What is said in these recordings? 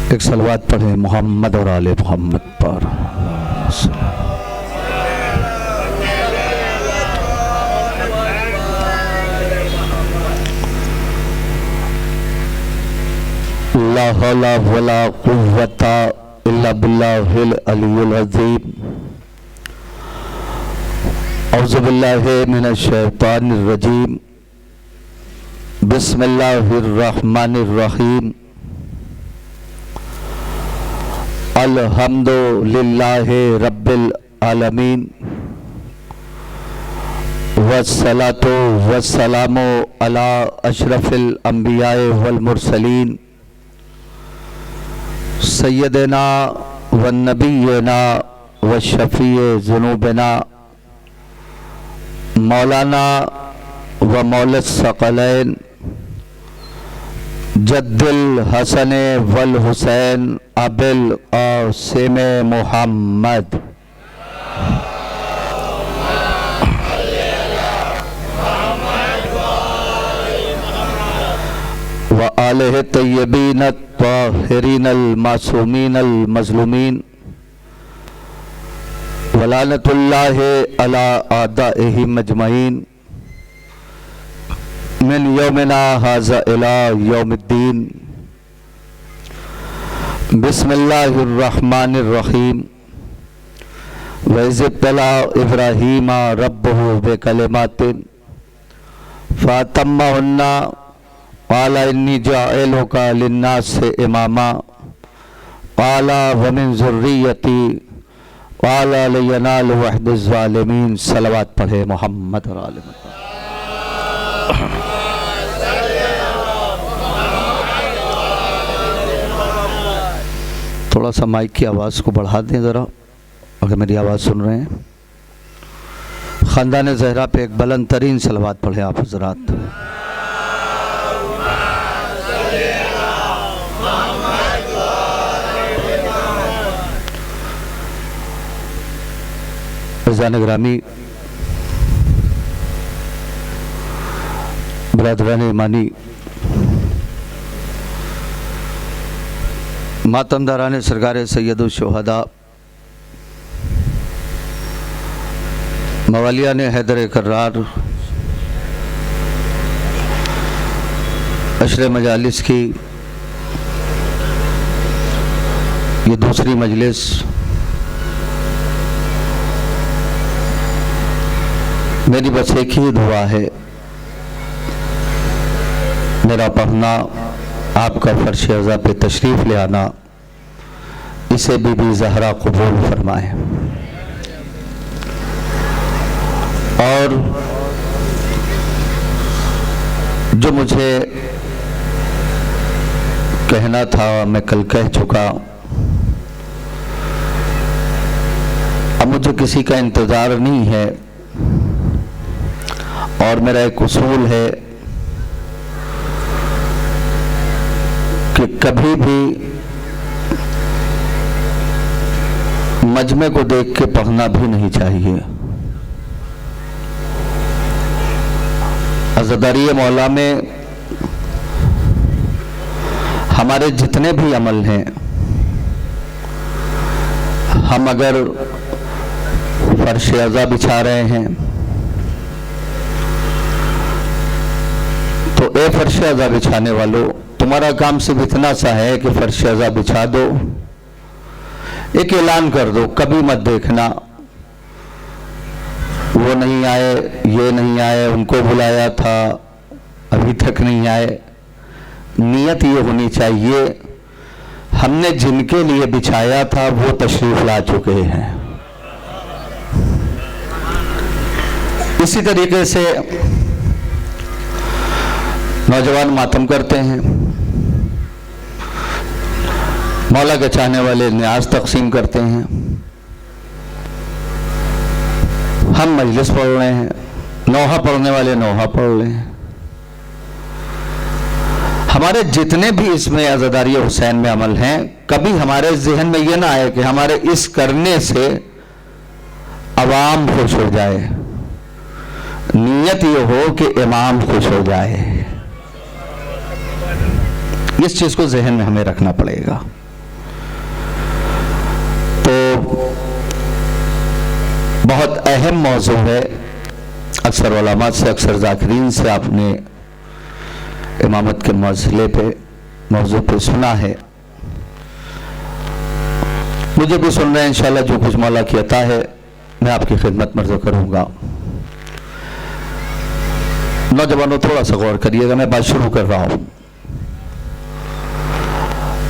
एक सलवात पढ़े मोहम्मद और आले मोहम्मद पर। ला हौला वला कुव्वता इल्ला बिल्लाहिल अलियुल अज़ीम। औज़ु बिल्लाहि मिनश शैतानिर रजीम। बिस्मिल्लाहिर रहमानिर रहीम। अल्हम्दुलिल्लाहि रब्बिल आलमीन वस्सलातु वस्सलामु अला अशरफिल अंबियाए वल मुरसलीन सय्यदना व नबीना व शफ़ीए ज़ुनूबना मौलाना व मौलस सकलैन जद्दुल हसन वल हुसैन अबिल क़ासिम मुहम्मद व आलिहि तय्यबीन ताहिरीन मासूमीन मज़लूमीन व लानतुल्लाहि अला आदाइहि मजमईन मिन यौमिना हाज़ा इला यौमिद्दीन। बिस्मिल्लाहिर रहमानिर रहीम। व इज़ इब्तला इब्राहीम रब्बुहु बिकलिमातिन फ़अतम्महुन्ना क़ाला इन्नी जाइलुका लिन्नासि इमामा क़ाला व मिन ज़ुर्रिय्यती क़ाला लन यनाल अहदिज़ ज़ालिमीन। सलवात पढ़े मोहम्मद और आले मोहम्मद। थोड़ा सा माइक की आवाज़ को बढ़ा दें ज़रा, अगर मेरी आवाज़ सुन रहे हैं। ख़ानदान ज़हरा पे एक बुलंद तरीन सलवात पढ़े आप हज़रात। फ़ैज़ान ग्रामी, बरादरान ईमानी, मातमदारान सरकार सैयदुल शुहदा, मवालियान हैदर कर्रार, अशरे मजालिस की ये दूसरी मजलिस मेरी बस एक ही दुआ है, मेरा पढ़ना, आपका फर्श अज़ा पे तशरीफ़ ले आना, इसे बीबी ज़हरा कबूल फरमाए। और जो मुझे कहना था मैं कल कह चुका। अब मुझे किसी का इंतज़ार नहीं है और मेरा एक उसूल है कि कभी भी मजमे को देख के पढ़ना भी नहीं चाहिए। अज़दारी मौला में हमारे जितने भी अमल हैं, हम अगर फर्श अज़ा बिछा रहे हैं तो ए फर्श अज़ा बिछाने वालों, तुम्हारा काम सिर्फ इतना सा है कि फर्श अज़ा बिछा दो, एक ऐलान कर दो, कभी मत देखना वो नहीं आए, ये नहीं आए, उनको बुलाया था अभी तक नहीं आए। नियत ये होनी चाहिए हमने जिनके लिए बिछाया था वो तशरीफ ला चुके हैं। इसी तरीके से नौजवान मातम करते हैं, मौला के चाहने वाले न्याज तकसीम करते हैं, हम मजलिस पढ़ रहे हैं, नौहा पढ़ने वाले नौहा पढ़ रहे हैं। हमारे जितने भी इसमें अज़ादारी हुसैन में अमल हैं, कभी हमारे जहन में ये ना आए कि हमारे इस करने से अवाम खुश हो जाए। नीयत ये हो कि इमाम खुश हो जाए। इस चीज को जहन में हमें रखना पड़ेगा। बहुत अहम मौजू है। अक्सर उलमा से, अक्सर ज़ाकिरीन से आपने इमामत के मसले पे, मौजू पे सुना है। मुझे भी सुन रहे हैं। इंशाल्लाह जो कुछ मौला की अता है मैं आपकी खिदमत में अर्ज़ करूँगा। नौजवानों थोड़ा सा गौर करिएगा, मैं बात शुरू कर रहा हूँ।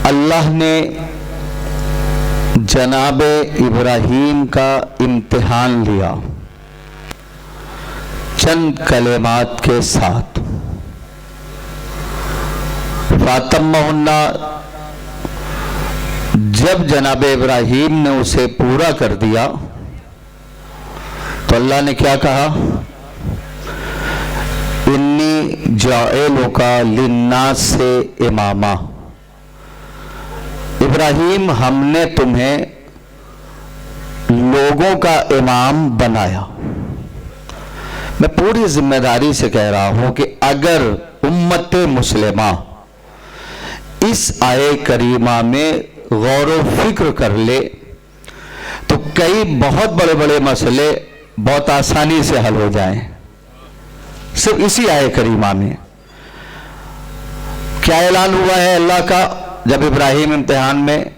अल्लाह ने जनाब इब्राहीम का इम्तिहान लिया चंद कलेमात के साथ। फातम्महुन्ना, जब जनाब इब्राहीम ने उसे पूरा कर दिया तो अल्लाह ने क्या कहा? इन्नी जाएलुका लिन्नास से इमामा। इब्राहीम, हमने तुम्हें लोगों का इमाम बनाया। मैं पूरी जिम्मेदारी से कह रहा हूं कि अगर उम्मत मुस्लिमा इस आये करीमा में गौर व फिक्र कर ले तो कई बहुत बड़े बड़े मसले बहुत आसानी से हल हो जाएं। सिर्फ इसी आये करीमा में क्या ऐलान हुआ है अल्लाह का? जब इब्राहीम इम्तिहान में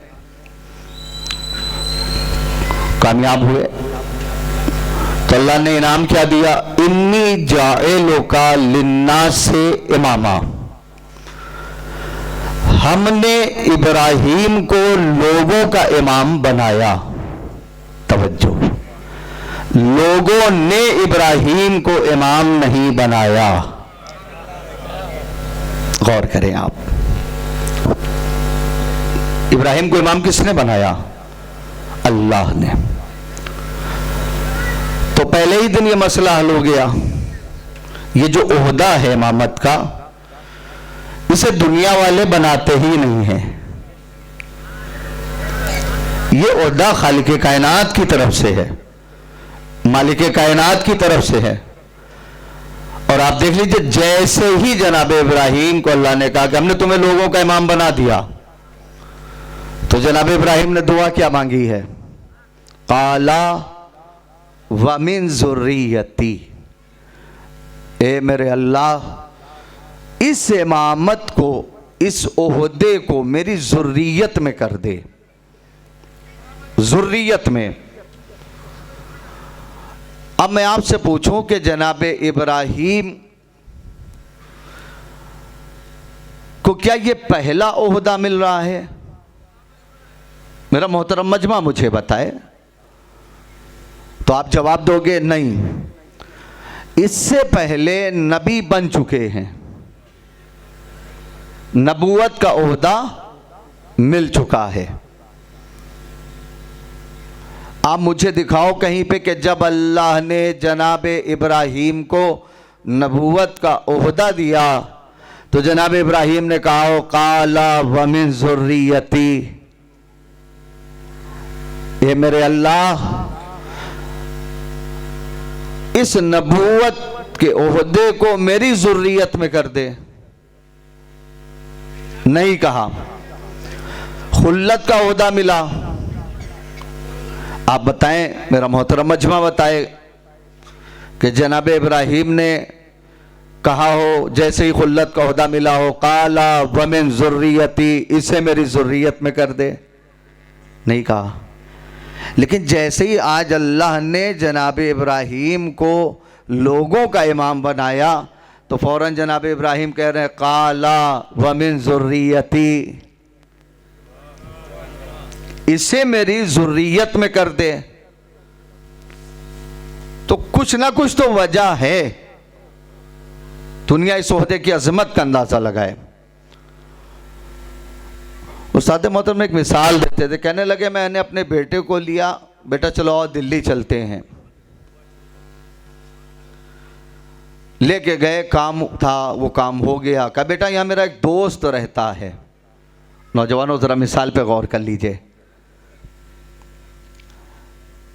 कामयाब हुए तो अल्लाह ने इनाम क्या दिया? इन्नी जाएलुका लिन्नास से इमामा। हमने इब्राहीम को लोगों का इमाम बनाया। तवज्जो, लोगों ने इब्राहीम को इमाम नहीं बनाया। गौर करें आप, इब्राहीम को इमाम किसने बनाया? अल्लाह ने। तो पहले ही दिन ये मसला हल हो गया। ये जो ओहदा है इमामत का, इसे दुनिया वाले बनाते ही नहीं हैं। ये ओहदा खालिक कायनात की तरफ से है, मालिक कायनात की तरफ से है। और आप देख लीजिए, जैसे ही जनाब इब्राहीम को अल्लाह ने कहा कि हमने तुम्हें लोगों का इमाम बना दिया, तो जनाब इब्राहीम ने दुआ क्या मांगी है? काला वमिन ज़ुर्रियती, ए मेरे अल्लाह, इस इमामत को, इस ओहदे को मेरी ज़ुर्रियत में कर दे। ज़ुर्रियत में। अब मैं आपसे पूछूं कि जनाब इब्राहीम को क्या ये पहला ओहदा मिल रहा है? मेरा मोहतरम मजमा मुझे बताए। तो आप जवाब दोगे नहीं, इससे पहले नबी बन चुके हैं, नबूवत का ओहदा मिल चुका है। आप मुझे दिखाओ कहीं पे कि जब अल्लाह ने जनाब इब्राहीम को नबूवत का ओहदा दिया तो जनाब इब्राहीम ने कहा काला वमिन ज़ुर्रियती, ये मेरे अल्लाह, इस नबूवत के ओहदे को मेरी ज़ुर्रियत में कर दे। नहीं कहा। खुल्लत का ओहदा मिला। आप बताएं, मेरा मोहतरम मजमा बताए कि जनाब इब्राहीम ने कहा हो, जैसे ही खुल्लत का ओहदा मिला हो, काला वमिन ज़ुर्रियती, इसे मेरी ज़ुर्रियत में कर दे। नहीं कहा। लेकिन जैसे ही आज अल्लाह ने जनाब इब्राहीम को लोगों का इमाम बनाया तो फौरन जनाब इब्राहीम कह रहे हैं काला वमिन ज़ुर्रियती, इसे मेरी ज़ुर्रियत में कर दे। तो कुछ ना कुछ तो वजह है। दुनिया इस ओहदे की अजमत का अंदाजा लगाए। उस्ताद मोहतरम एक मिसाल देते थे, कहने लगे मैंने अपने बेटे को लिया, बेटा चलो आओ दिल्ली चलते हैं। लेके गए, काम था, वो काम हो गया। कहा बेटा यहाँ मेरा एक दोस्त रहता है। नौजवानों जरा मिसाल पे गौर कर लीजिए।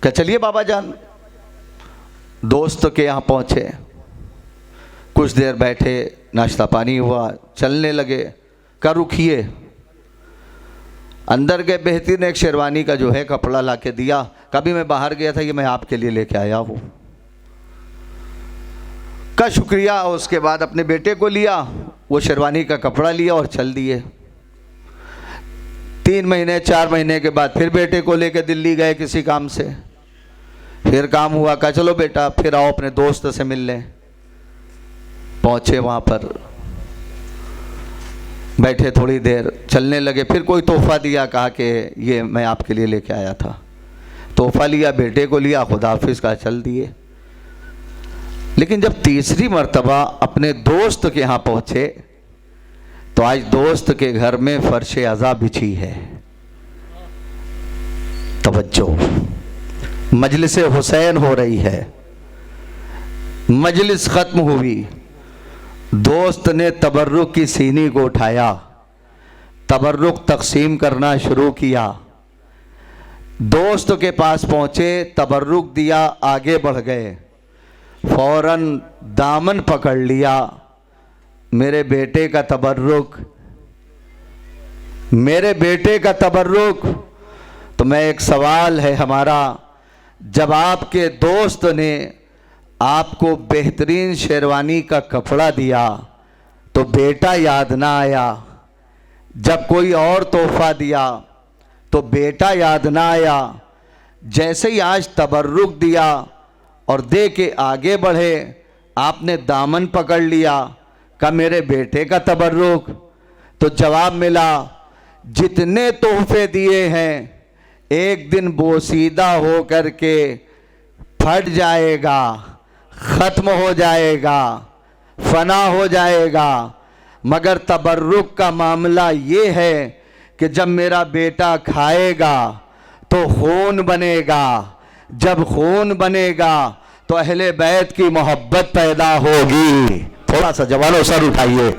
क्या चलिए बाबा जान। दोस्त के यहाँ पहुँचे, कुछ देर बैठे, नाश्ता पानी हुआ, चलने लगे। क्या रुकिए, अंदर के बेहतरीन ने एक शेरवानी का जो है कपड़ा ला के दिया। कभी मैं बाहर गया था, ये मैं आपके लिए लेके आया हूँ का शुक्रिया। उसके बाद अपने बेटे को लिया, वो शेरवानी का कपड़ा लिया और चल दिए। 3 महीने 4 महीने के बाद फिर बेटे को लेके दिल्ली गए किसी काम से। फिर काम हुआ, कहा चलो बेटा फिर आओ अपने दोस्त से मिल लें। पहुंचे वहाँ पर, बैठे थोड़ी देर, चलने लगे। फिर कोई तोहफा दिया, कहा कि ये मैं आपके लिए लेके आया था। तोहफा लिया, बेटे को लिया, खुदा हाफिज़ कहा, चल दिए। लेकिन जब तीसरी मर्तबा अपने दोस्त के यहाँ पहुँचे तो आज दोस्त के घर में फर्श अज़ा बिछी है। तवज्जो, मजलिस हुसैन हो रही है। मजलिस ख़त्म हुई, दोस्त ने तबर्रुक की सीनी को उठाया, तबर्रुक तकसीम करना शुरू किया। दोस्त के पास पहुँचे, तबर्रुक दिया, आगे बढ़ गए, फौरन दामन पकड़ लिया। मेरे बेटे का तबर्रुक, मेरे बेटे का तबर्रुक। तो मैं एक सवाल है हमारा, जब आपके दोस्त ने आपको बेहतरीन शेरवानी का कपड़ा दिया तो बेटा याद ना आया? जब कोई और तोहफा दिया तो बेटा याद ना आया? जैसे ही आज तबर्रुक दिया और दे के आगे बढ़े, आपने दामन पकड़ लिया, का मेरे बेटे का तबर्रुक। तो जवाब मिला, जितने तोहफे दिए हैं एक दिन बोसीदा हो करके फट जाएगा, ख़त्म हो जाएगा, फना हो जाएगा। मगर तबर्रुक का मामला ये है कि जब मेरा बेटा खाएगा तो खून बनेगा, जब खून बनेगा तो अहले बैत की मोहब्बत पैदा होगी। थोड़ा सा जवानों सर उठाइए,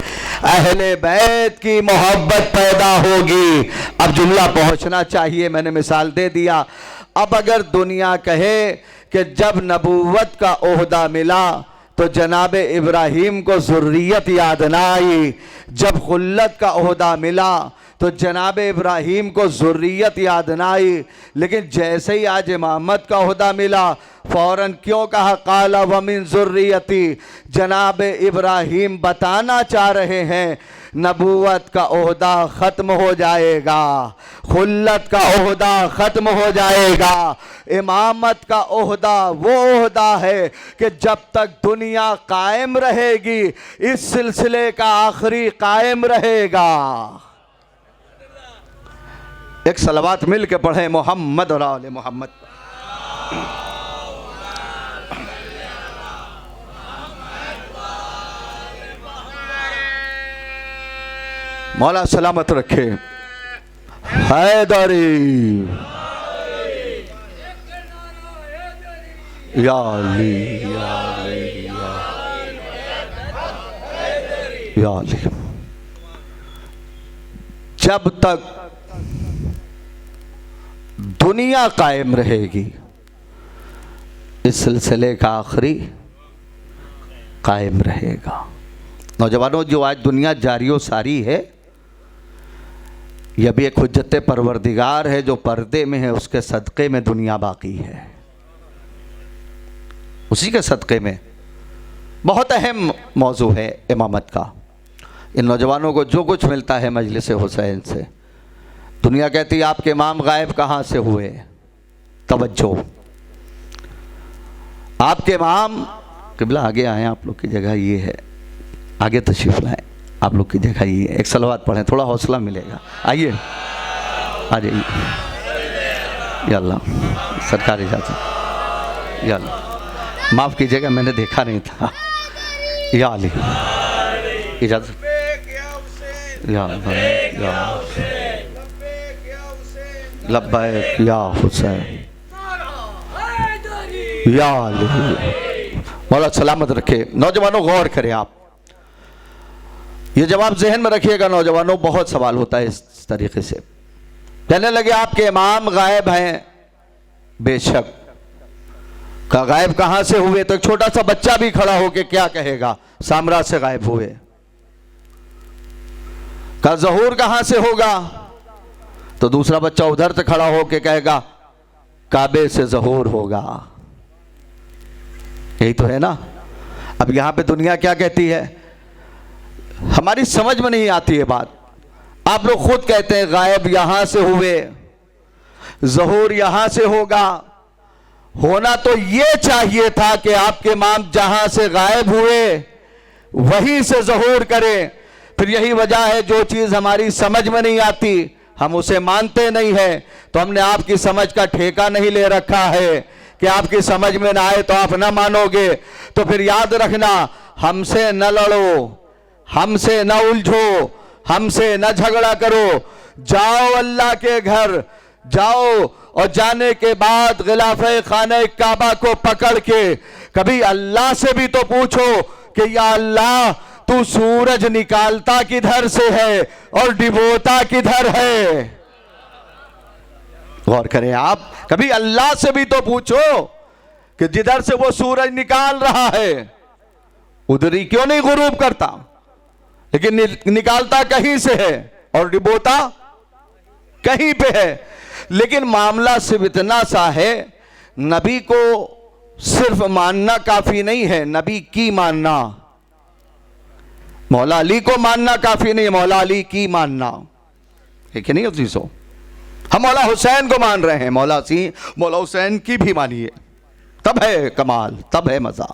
अहले बैत की मोहब्बत पैदा होगी। अब जुमला पहुंचना चाहिए, मैंने मिसाल दे दिया। अब अगर दुनिया कहे कि जब नबूवत का ओहदा मिला तो जनाब इब्राहीम को ज़ुर्रियत याद ना आई, जब खुल्लत का ओहदा मिला तो जनाब इब्राहीम को ज़ुर्रियत याद ना आई, लेकिन जैसे ही आज इमामत का ओहदा मिला फ़ौरन क्यों कहा काला वमिन ज़ुर्रियती? जनाब इब्राहीम बताना चाह रहे हैं नबूवत का ओहदा ख़त्म हो जाएगा, खुल्लत का ओहदा ख़त्म हो जाएगा। इमामत का ओहदा वो ओहदा है कि जब तक दुनिया कायम रहेगी इस सिलसिले का आखिरी कायम रहेगा। एक सलवात मिल के पढ़े मोहम्मद और आले मोहम्मद। मौला सलामत रखे। हैदरी या अली या अली या अली। जब तक दुनिया कायम रहेगी इस सिलसिले का आखिरी कायम रहेगा। नौजवानों, जो आज दुनिया जारियो सारी है यह भी एक हुज्जत परवरदिगार है जो पर्दे में है, उसके सदक़े में दुनिया बाकी है, उसी के सदक़े में। बहुत अहम मौजू है इमामत का। इन नौजवानों को जो कुछ मिलता है मजलिस हुसैन से, दुनिया कहती है आपके इमाम गायब कहाँ से हुए? तवज्जो, आपके इमाम क़िबला आगे आए, आप लोग की जगह ये है, आगे तशरीफ़ लाएं, आप लोग की जगह ये है। एक सलवात पढ़ें, थोड़ा हौसला मिलेगा। आइए, आ जाइए। या अल्लाह, सरकार इजाज़त। या अल्लाह, माफ़ कीजिएगा मैंने देखा नहीं था। या अली, इजाज़त। या लब्बैक या हुसैन या अली। मौला सलामत रखे। नौजवानों गौर करें, आप ये जवाब जहन में रखिएगा। नौजवानों, बहुत सवाल होता है इस तरीके से। कहने लगे आपके इमाम गायब हैं। बेशक, का गायब कहां से हुए? तो एक छोटा सा बच्चा भी खड़ा होकर क्या कहेगा? साम्राज्य से गायब हुए। का ज़हूर कहां से होगा? तो दूसरा बच्चा उधर से खड़ा होके कहेगा काबे से ज़हूर होगा। यही तो है ना। अब यहां पे दुनिया क्या कहती है, हमारी समझ में नहीं आती है बात। आप लोग खुद कहते हैं गायब यहां से हुए, ज़हूर यहां से होगा। होना तो ये चाहिए था कि आपके इमाम जहां से गायब हुए वहीं से ज़हूर करें। फिर यही वजह है जो चीज हमारी समझ में नहीं आती हम उसे मानते नहीं है। तो हमने आपकी समझ का ठेका नहीं ले रखा है कि आपकी समझ में ना आए तो आप ना मानोगे। तो फिर याद रखना, हमसे न लड़ो, हमसे न उलझो, हमसे न झगड़ा करो। जाओ अल्लाह के घर जाओ और जाने के बाद गिलाफे खाने काबा को पकड़ के कभी अल्लाह से भी तो पूछो कि या अल्लाह तू सूरज निकालता किधर से है और डिबोता किधर है। गौर करें आप, कभी अल्लाह से भी तो पूछो कि जिधर से वो सूरज निकाल रहा है उधर ही क्यों नहीं गुरूब करता, लेकिन निकालता कहीं से है और डिबोता कहीं पे है। लेकिन मामला सिर्फ इतना सा है, नबी को सिर्फ मानना काफी नहीं है, नबी की मानना। मौला अली को मानना काफी नहीं है, मौला अली की मानना है कि नहीं अजीजों। हम मौला हुसैन को मान रहे हैं, मौला हुसैन की भी मानिए, तब है कमाल, तब है मजा।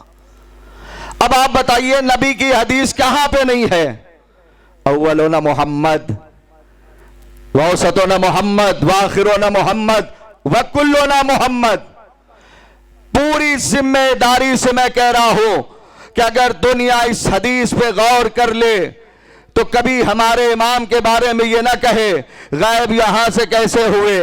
अब आप बताइए नबी की हदीस कहां पे नहीं है। अव्वलोना मोहम्मद वौसतोना मोहम्मद वाखिरोना मोहम्मद वकुल्लोना मोहम्मद। पूरी जिम्मेदारी से मैं कह रहा हूं कि अगर दुनिया इस हदीस पे गौर कर ले तो कभी हमारे इमाम के बारे में ये ना कहे गायब यहां से कैसे हुए,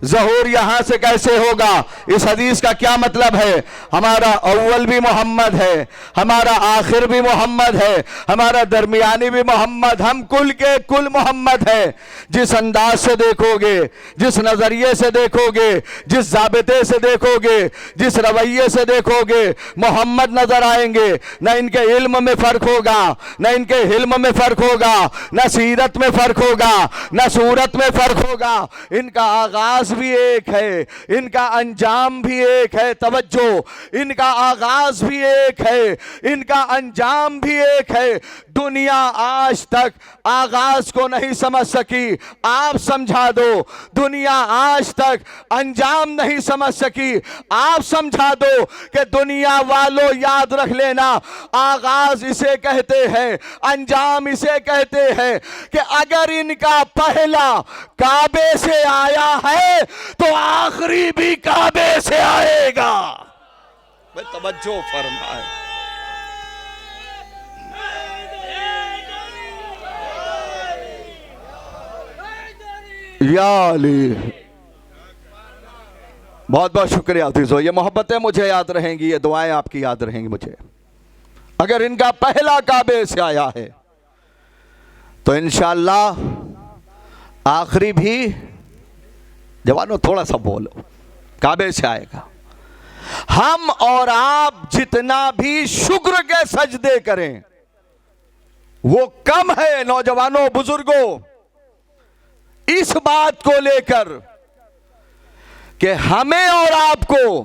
ज़हूर यहां से कैसे होगा। इस हदीस का क्या मतलब है, हमारा अव्वल भी मोहम्मद है, हमारा आखिर भी मोहम्मद है, हमारा दरमियानी भी मोहम्मद, हम कुल के कुल मोहम्मद है। जिस अंदाज से देखोगे, जिस नजरिए से देखोगे, जिस जाबिते से देखोगे, जिस रवैये से देखोगे, मोहम्मद नजर आएंगे। न इनके इल्म में फर्क होगा, न इनके हिल्म में फर्क होगा, न सीरत में फर्क होगा, न सूरत में फर्क होगा। इनका आगाज भी एक है, इनका अंजाम भी एक है। तवज्जो, इनका आगाज भी एक है, इनका अंजाम भी एक है। दुनिया आज तक आगाज को नहीं समझ सकी, आप समझा दो। दुनिया आज तक अंजाम नहीं समझ सकी, आप समझा दो कि दुनिया वालों याद रख लेना, आगाज इसे कहते हैं, अंजाम इसे कहते हैं कि अगर इनका पहला काबे से आया है तो आखिरी भी काबे से आएगा। भाई तवज्जो फरमाए। या अली, बहुत बहुत शुक्रिया अजीजों, ये मोहब्बतें मुझे याद रहेंगी, ये दुआएं आपकी याद रहेंगी मुझे। अगर इनका पहला काबे से आया है तो इंशाअल्लाह आखिरी भी, जवानों थोड़ा सा बोलो, काबे से आएगा। हम और आप जितना भी शुक्र के सजदे करें वो कम है। नौजवानों, बुजुर्गों, इस बात को लेकर कि हमें और आपको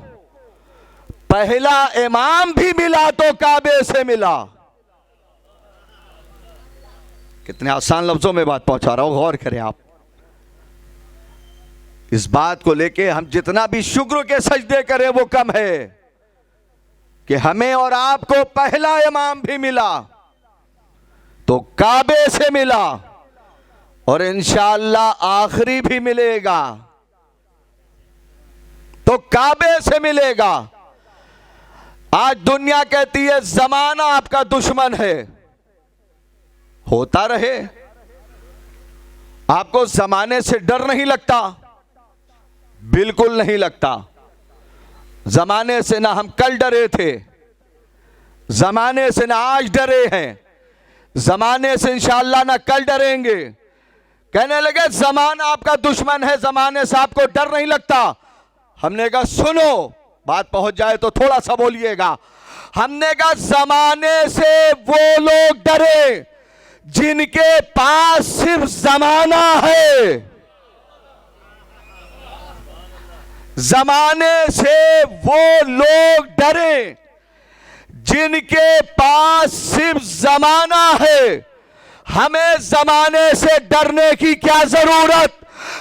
पहला इमाम भी मिला तो काबे से मिला। कितने आसान लफ्जों में बात पहुंचा रहा हूं, गौर करें आप। इस बात को लेके हम जितना भी शुक्र के सजदे करें वो कम है कि हमें और आपको पहला इमाम भी मिला तो काबे से मिला और इंशाअल्लाह आखिरी भी मिलेगा तो काबे से मिलेगा। आज दुनिया कहती है जमाना आपका दुश्मन है, होता रहे। आपको जमाने से डर नहीं लगता? बिल्कुल नहीं लगता। जमाने से ना हम कल डरे थे, जमाने से ना आज डरे हैं, जमाने से इंशाअल्लाह ना कल डरेंगे। कहने लगे जमाना आपका दुश्मन है, जमाने से आपको डर नहीं लगता। हमने कहा सुनो, बात पहुंच जाए तो थोड़ा सा बोलिएगा। हमने कहा जमाने से वो लोग डरे जिनके पास सिर्फ जमाना है। जमाने से वो लोग डरे जिनके पास सिर्फ जमाना है। हमें जमाने से डरने की क्या जरूरत,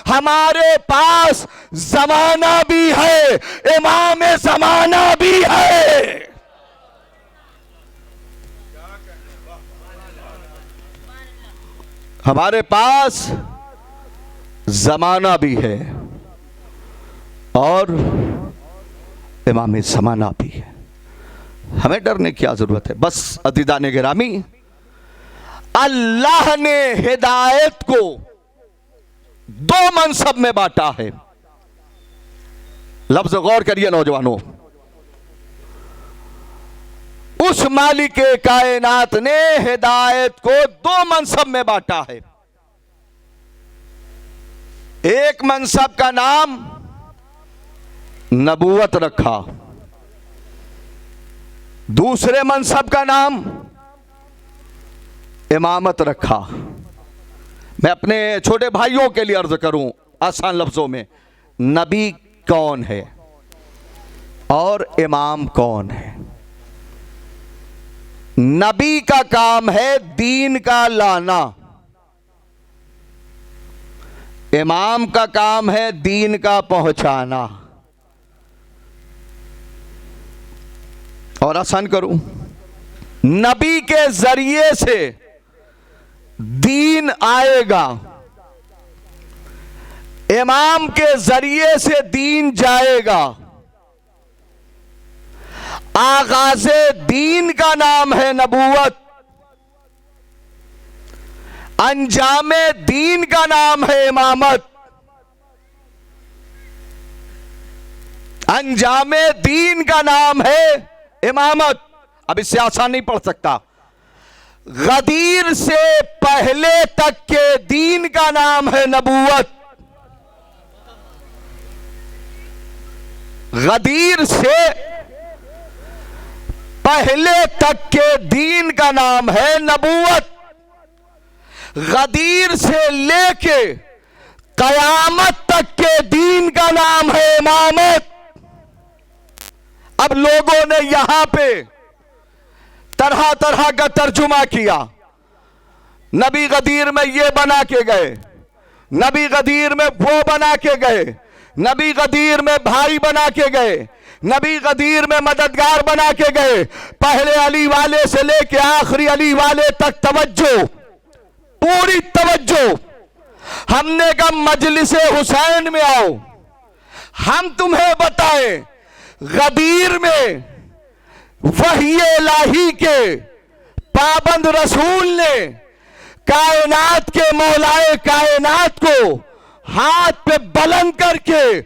हमारे पास जमाना भी है, इमाम जमाना भी है। हमारे पास जमाना भी है और इमाम ज़माना भी है। हमें डरने की क्या जरूरत है। बस अज़ीज़ान गिरामी, अल्लाह ने हिदायत को दो मनसब में बांटा है। लफ्ज गौर करिए नौजवानों, उस मालिक कायनात ने हिदायत को दो मनसब में बांटा है। एक मनसब का नाम नबूवत रखा, दूसरे मनसब का नाम इमामत रखा। मैं अपने छोटे भाइयों के लिए अर्ज करूं आसान लफ्जों में, नबी कौन है और इमाम कौन है। नबी का काम है दीन का लाना, इमाम का काम है दीन का पहुंचाना। और आसान करूं, नबी के जरिए से दीन आएगा, इमाम के जरिए से दीन जाएगा। आगाज़े दीन का नाम है नबूवत, अंजामे दीन का नाम है इमामत। अंजामे दीन का नाम है इमामत। अब इससे आसान नहीं पढ़ सकता। गदीर से पहले तक के दीन का नाम है नबूवत। गदीर से पहले तक के दीन का नाम है नबूवत। गदीर से लेके कयामत तक के दीन का नाम है इमामत। अब लोगों ने यहां पे तरह तरह का तर्जुमा किया। नबी गदीर में ये बना के गए, नबी गदीर में वो बना के गए, नबी गदीर में भाई बना के गए, नबी गदीर में मददगार बना के गए। पहले अली वाले से लेके आखिरी अली वाले तक तवज्जो, पूरी तवज्जो। हमने कहा मजलिसे हुसैन में आओ, हम तुम्हें बताएं गदीर में वही इलाही के पाबंद रसूल ने कायनात के मौलाए कायनात को हाथ पे बुलंद करके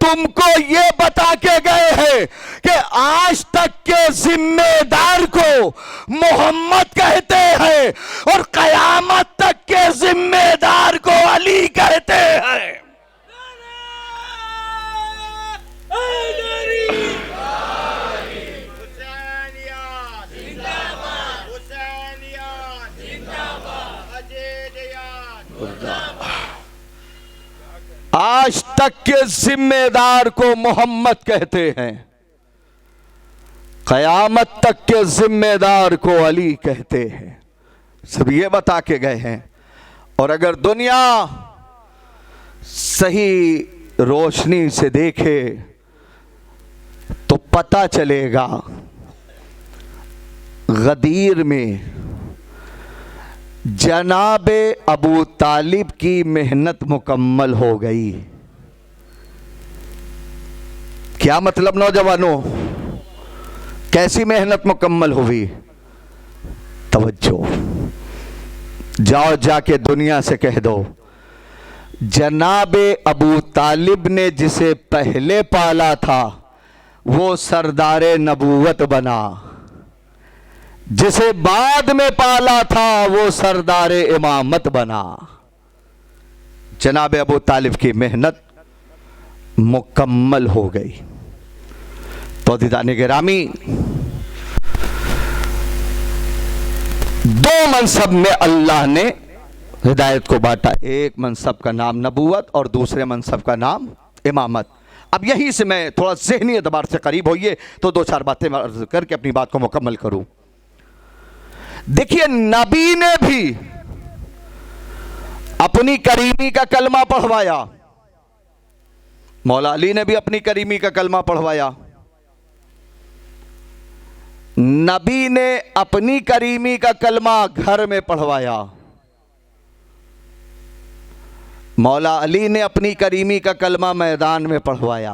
तुमको ये बता के गए हैं कि आज तक के जिम्मेदार को मोहम्मद कहते हैं और कयामत तक के जिम्मेदार को अली कहते हैं। आज तक के जिम्मेदार को मोहम्मद कहते हैं, कयामत तक के जिम्मेदार को अली कहते हैं। सब ये बता के गए हैं। और अगर दुनिया सही रोशनी से देखे तो पता चलेगा गदीर में जनाबे अबू तालिब की मेहनत मुकम्मल हो गई। क्या मतलब नौजवानों, कैसी मेहनत मुकम्मल हुई? तवज्जो, जाओ जाके दुनिया से कह दो जनाबे अबू तालिब ने जिसे पहले पाला था वो सरदारे नबूवत बना, जिसे बाद में पाला था वो सरदारे इमामत बना। जनाब अबू तालिब की मेहनत मुकम्मल हो गई। तो दीदाने गिरामी, दो मनसब में अल्लाह ने हिदायत को बांटा। एक मनसब का नाम नबूवत और दूसरे मनसब का नाम इमामत। अब यहीं से मैं थोड़ा ज़हनी एतबार से करीब होइए तो दो चार बातें अर्ज करके अपनी बात को मुकम्मल करूं। देखिए, नबी ने भी अपनी करीमी का कलमा पढ़वाया, मौला अली ने भी अपनी करीमी का कलमा पढ़वाया। नबी ने अपनी करीमी का कलमा घर में पढ़वाया, मौला अली ने अपनी करीमी का कलमा मैदान में पढ़वाया।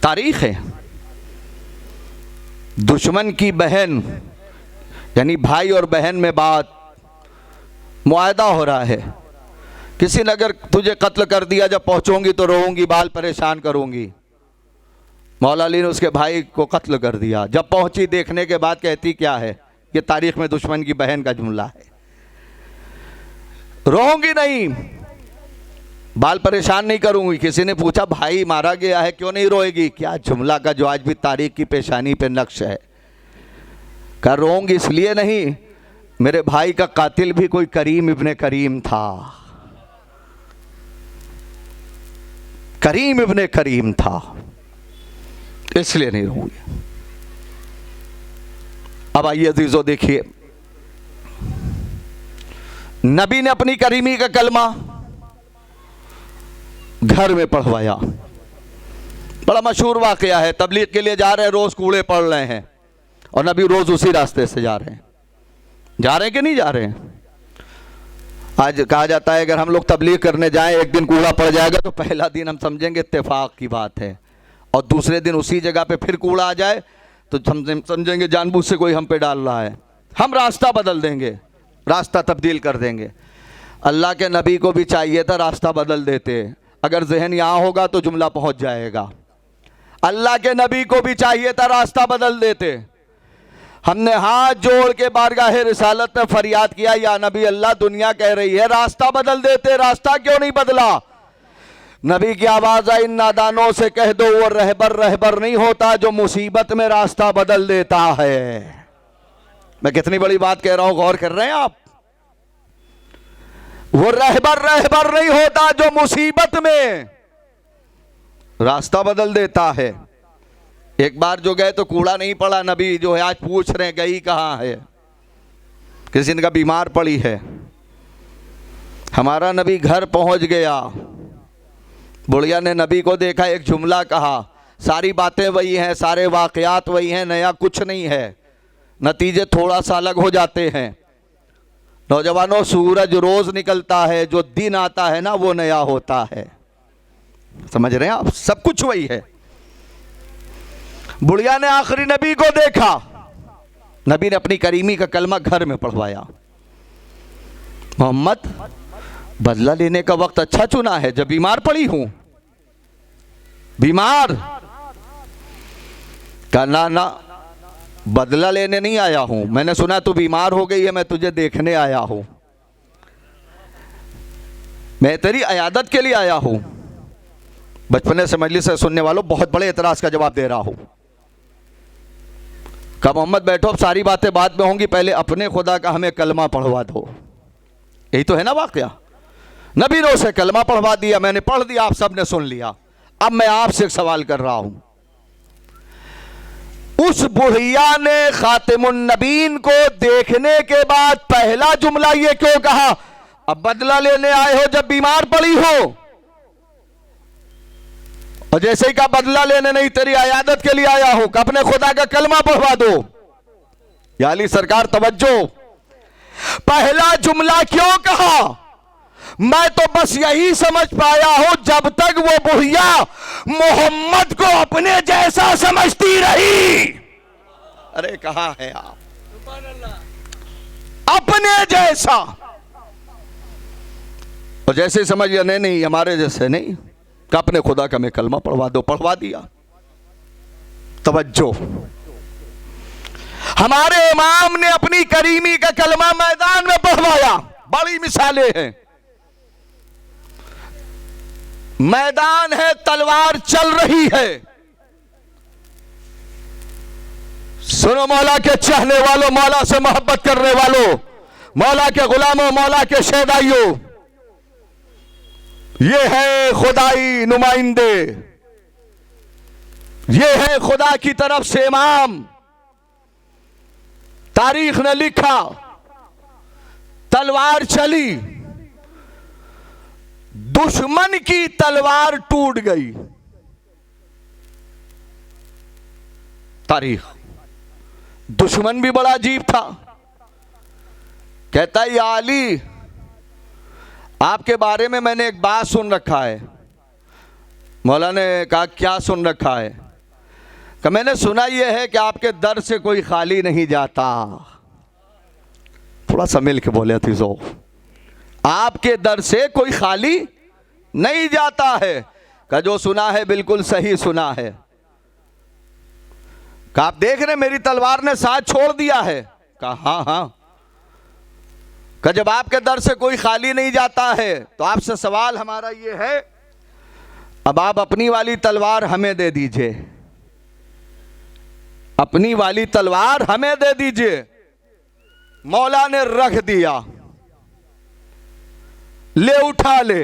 तारीख है। दुश्मन की बहन यानी भाई और बहन में बात मुआहदा हो रहा है। किसी ने अगर तुझे कत्ल कर दिया, जब पहुंचूंगी तो रोऊंगी, बाल परेशान करूंगी। मौला अली ने उसके भाई को कत्ल कर दिया। जब पहुंची देखने के बाद कहती क्या है, ये तारीख में दुश्मन की बहन का जुमला है। रोऊंगी नहीं, बाल परेशान नहीं करूंगी। किसी ने पूछा भाई मारा गया है, क्यों नहीं रोएगी? क्या जुमला का जो आज भी तारीख की पेशानी पे नक्श है। कहा रोऊंगी इसलिए नहीं, मेरे भाई का कातिल भी कोई करीम इब्ने करीम था, करीम इब्ने करीम था, इसलिए नहीं रोऊंगी। अब आइए अजीजों, देखिए नबी ने अपनी करीमी का कलमा घर में पढ़वाया। बड़ा मशहूर वाकया है। तबलीग के लिए जा रहे हैं, रोज कूड़े पढ़ रहे हैं और नबी रोज उसी रास्ते से जा रहे हैं। जा रहे हैं कि नहीं जा रहे हैं? आज कहा जाता है अगर हम लोग तबलीग करने जाएं, एक दिन कूड़ा पड़ जाएगा तो पहला दिन हम समझेंगे इत्तेफाक की बात है, और दूसरे दिन उसी जगह पे फिर कूड़ा आ जाए तो समझेंगे जानबूझ से कोई हम पे डाल रहा है। हम रास्ता बदल देंगे, रास्ता तब्दील कर देंगे। अल्लाह के नबी को भी चाहिए था रास्ता बदल देते। अगर जहन यहाँ होगा तो जुमला पहुँच जाएगा। अल्लाह के नबी को भी चाहिए था रास्ता बदल देते। हमने हाथ जोड़ के बारगाह रिसालत में फरियाद किया, या नबी अल्लाह दुनिया कह रही है रास्ता बदल देते, रास्ता क्यों नहीं बदला? नबी की आवाज आई, इन नादानों से कह दो वो रहबर नहीं होता जो मुसीबत में रास्ता बदल देता है। मैं कितनी बड़ी बात कह रहा हूं, गौर कर रहे हैं आप? वो रहबर नहीं होता जो मुसीबत में रास्ता बदल देता है। एक बार जो गए तो कूड़ा नहीं पड़ा, नबी जो है आज पूछ रहे हैं गई कहां है। किसी ने कहा बीमार पड़ी है। हमारा नबी घर पहुंच गया। बुढ़िया ने नबी को देखा, एक जुमला कहा, सारी बातें वही हैं, सारे वाकयात वही हैं, नया कुछ नहीं है, नतीजे थोड़ा सा अलग हो जाते हैं। नौजवानों, सूरज रोज निकलता है, जो दिन आता है ना वो नया होता है। समझ रहे हैं आप? सब कुछ वही है। बुढ़िया ने आखिरी नबी को देखा। नबी ने अपनी करीमी का कलमा घर में पढ़वाया। मोहम्मद, बदला लेने का वक्त अच्छा चुना है, जब बीमार पड़ी हूं। बीमार का ना बदला लेने नहीं आया हूं। मैंने सुना तू बीमार हो गई है, मैं तुझे देखने आया हूं, मैं तेरी अयादत के लिए आया हूं। बचपने से मजलिस से सुनने वालों बहुत बड़े एतराज का जवाब दे रहा हूं। कहा मोहम्मद बैठो, अब सारी बातें बाद में होंगी, पहले अपने खुदा का हमें कलमा पढ़वा दो। यही तो है ना वाकया। नबी ने उसे कलमा पढ़वा दिया, मैंने पढ़ दिया, आप सब ने सुन लिया। अब मैं आपसे एक सवाल कर रहा हूं, उस बुढ़िया ने खातिमुन नबीन को देखने के बाद पहला जुमला ये क्यों कहा, अब बदला लेने आए हो जब बीमार पड़ी हो? और जैसे ही कहा बदला लेने नहीं, तेरी अयादत के लिए आया हूं, अपने खुदा का कलमा पढ़वा दो। या अली सरकार तवज्जो, पहला जुमला क्यों कहा? मैं तो बस यही समझ पाया हूं, जब तक वो बुढ़िया मोहम्मद को अपने जैसा समझती रही। अरे कहां है आप? अपने जैसा। और जैसे समझ लिया नहीं हमारे जैसे नहीं, कि अपने खुदा का मैं कलमा पढ़वा दो, पढ़वा दिया। तवज्जो, हमारे इमाम ने अपनी करीमी का कलमा मैदान में पढ़वाया। बड़ी मिसालें हैं। मैदान है, तलवार चल रही है। सुनो मौला के चाहने वालों, मौला से मोहब्बत करने वालों, मौला के गुलामों, मौला के शहदाइयों, ये है खुदाई नुमाइंदे, ये है खुदा की तरफ से इमाम। तारीख ने लिखा, तलवार चली, दुश्मन की तलवार टूट गई। तारीख, दुश्मन भी बड़ा अजीब था। कहता है, या अली, आपके बारे में मैंने एक बात सुन रखा है। मौला ने कहा, क्या सुन रखा है? कि मैंने सुना यह है कि आपके दर से कोई खाली नहीं जाता। थोड़ा सा मिल के बोले अतीजो, आपके दर से कोई खाली नहीं जाता है। का जो सुना है बिल्कुल सही सुना है। का आप देख रहे मेरी तलवार ने साथ छोड़ दिया है? कहा हाँ हाँ। का जब आपके दर से कोई खाली नहीं जाता है तो आपसे सवाल हमारा ये है, अब आप अपनी वाली तलवार हमें दे दीजिए, अपनी वाली तलवार हमें दे दीजिए। मौला ने रख दिया, ले उठा ले।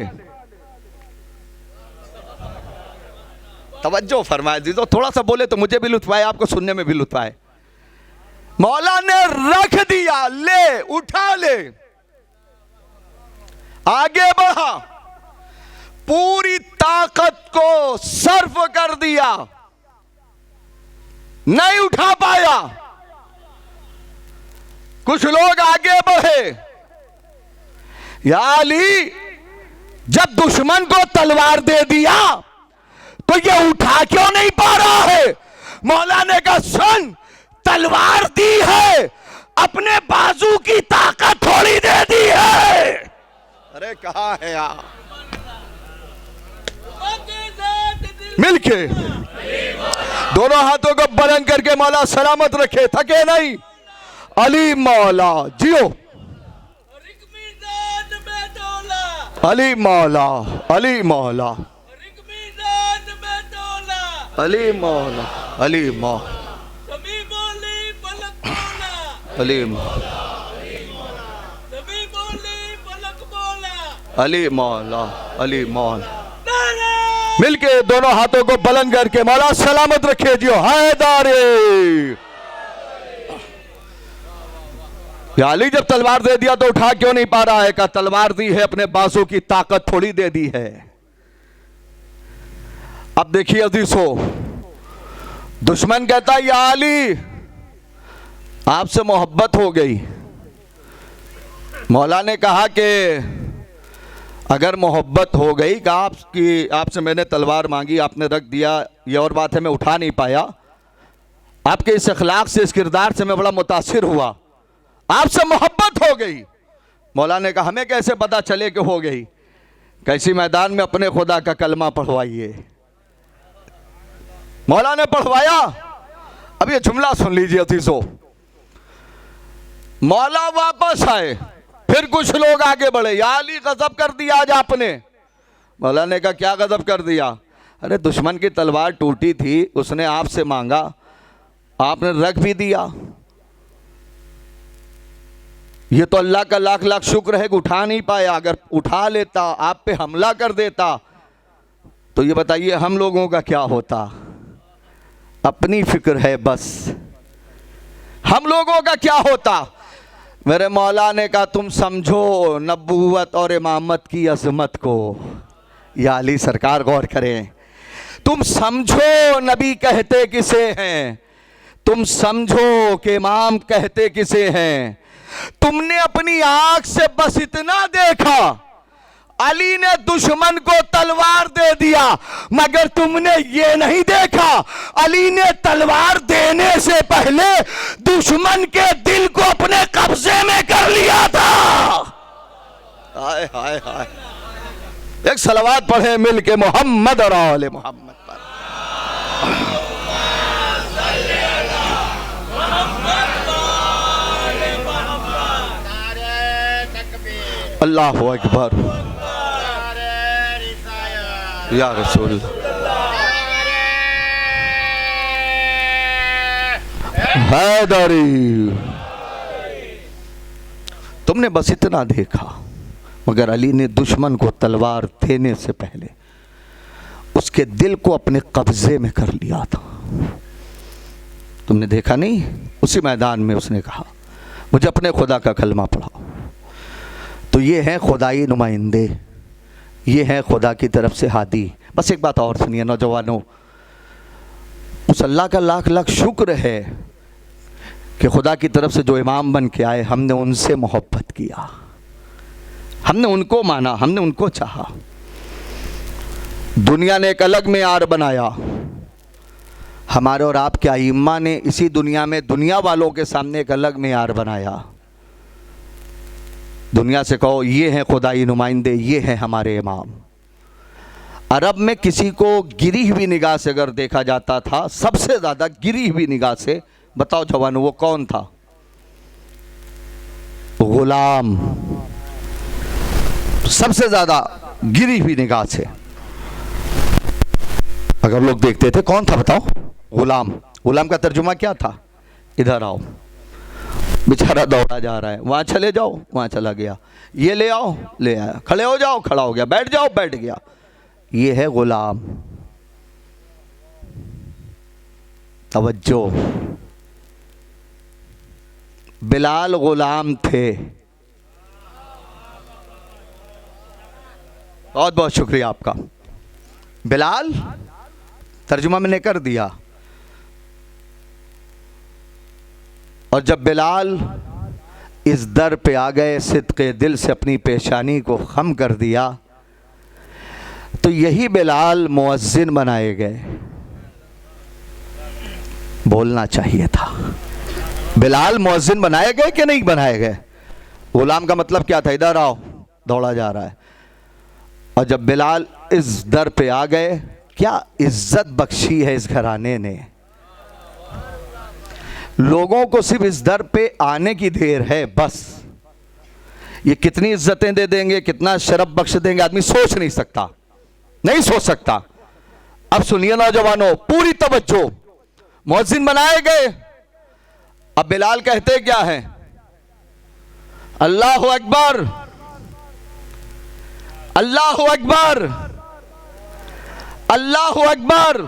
तवज्जो फरमाए दीजिए, थोड़ा सा बोले तो मुझे भी लुत्फ आए, आपको सुनने में भी लुत्फ आए। मौला ने रख दिया, ले उठा ले, आगे बढ़ा, पूरी ताकत को सर्फ कर दिया, नहीं उठा पाया। कुछ लोग आगे बढ़े, या अली, जब दुश्मन को तलवार दे दिया तो ये उठा क्यों नहीं पा रहा है? मौला ने कहा, सुन, तलवार दी है, अपने बाजू की ताकत थोड़ी दे दी है। अरे कहां है यार? मिलके दोनों हाथों को बुलंद करके मौला सलामत रखे, थके नहीं। अली मौला जियो, अली मौला, अली मौला, अली मौला, अली मौला, अली मौला, अली मौला, अली मौला। मिलके दोनों हाथों को बुलंद करके मौला सलामत रखे जियो। हैदारे, या अली, जब तलवार दे दिया तो उठा क्यों नहीं पा रहा है? का तलवार दी है, अपने बाजू की ताकत थोड़ी दे दी है। अब देखिए अजीजो, दुश्मन कहता है, या अली, आपसे मोहब्बत हो गई। मौला ने कहा कि अगर मोहब्बत हो गई, कि आपसे मैंने तलवार मांगी, आपने रख दिया, ये और बात है, मैं उठा नहीं पाया। आपके इस अखलाक से, इस किरदार से मैं बड़ा मुतासिर हुआ, आपसे मोहब्बत हो गई। मौला ने कहा, हमें कैसे पता चले कि हो गई? कैसी मैदान में अपने खुदा का कलमा पढ़वाइए। मौला ने पढ़वाया। अब ये जुमला सुन लीजिए अतीसो, मौला वापस आए, फिर कुछ लोग आगे बढ़े, या अली, गजब कर दिया आज आपने। मौला ने कहा, क्या गजब कर दिया? अरे दुश्मन की तलवार टूटी थी, उसने आपसे मांगा, आपने रख भी दिया। ये तो अल्लाह का लाख लाख शुक्र है कि उठा नहीं पाया। अगर उठा लेता, आप पे हमला कर देता, तो ये बताइए हम लोगों का क्या होता? अपनी फिक्र है बस, हम लोगों का क्या होता? मेरे मौला ने कहा, तुम समझो नबूवत और इमामत की अजमत को। या अली सरकार गौर करें, तुम समझो नबी कहते किसे हैं, तुम समझो कि इमाम कहते किसे हैं। तुमने अपनी आंख से बस इतना देखा, अली ने दुश्मन को तलवार दे दिया, मगर तुमने ये नहीं देखा, अली ने तलवार देने से पहले दुश्मन के दिल को अपने कब्जे में कर लिया था। हाय हाय हाय। एक सलावत पढ़े मिल के मोहम्मद और आले मोहम्मद पर। अल्लाह अकबर, या रसूल। हैदरी, तुमने बस इतना देखा, मगर अली ने दुश्मन को तलवार देने से पहले उसके दिल को अपने कब्जे में कर लिया था। तुमने देखा नहीं, उसी मैदान में उसने कहा मुझे अपने खुदा का कलमा पढ़ाओ। तो ये हैं खुदाई नुमाइंदे, ये हैं खुदा की तरफ से हादी। बस एक बात और सुनिए नौजवानों, उस अल्लाह का लाख लाख शुक्र है कि खुदा की तरफ से जो इमाम बन के आए, हमने उनसे मोहब्बत किया, हमने उनको माना, हमने उनको चाहा। दुनिया ने एक अलग मेयार बनाया, हमारे और आपके आइम्मा ने इसी दुनिया में दुनिया वालों के सामने एक अलग मेयार बनाया। दुनिया से कहो ये हैं खुदाई नुमाइंदे, ये हैं हमारे इमाम। अरब में किसी को गिरी हुई निगाह से अगर देखा जाता था, सबसे ज़्यादा गिरी हुई निगाह से, बताओ जवानों वो कौन था? गुलाम। सबसे ज़्यादा गिरी हुई निगाह से अगर लोग देखते थे, कौन था बताओ? गुलाम। गुलाम का तर्जुमा क्या था? इधर आओ। बेचारा दौड़ा जा रहा है, वहाँ चले जाओ, वहाँ चला गया, ये ले आओ, ले आया, खड़े हो जाओ, खड़ा हो गया, बैठ जाओ, बैठ गया। ये है गुलाम। तवज्जो, बिलाल गुलाम थे। बहुत बहुत शुक्रिया आपका। बिलाल तर्जुमा मैंने कर दिया। और जब बिलाल इस दर पे आ गए, सिद्क़े दिल से अपनी पेशानी को खम कर दिया, तो यही बिलाल मुअज्जिन बनाए गए। बोलना चाहिए था। बिलाल मुअज्जिन बनाए गए कि नहीं बनाए गए? गुलाम का मतलब क्या था? इधर आओ, दौड़ा जा रहा है। और जब बिलाल इस दर पे आ गए, क्या इज्जत बख्शी है इस घराने ने। लोगों को सिर्फ इस दर पे आने की देर है बस। ये कितनी इज्जतें दे देंगे, कितना शरफ बख्श देंगे, आदमी सोच नहीं सकता, नहीं सोच सकता। अब सुनिए नौजवानों, पूरी तवज्जो। मुअज्जिन बनाए गए। अब बिलाल कहते क्या है? अल्लाहु अकबर, अल्लाहु अकबर, अल्लाहु अकबर,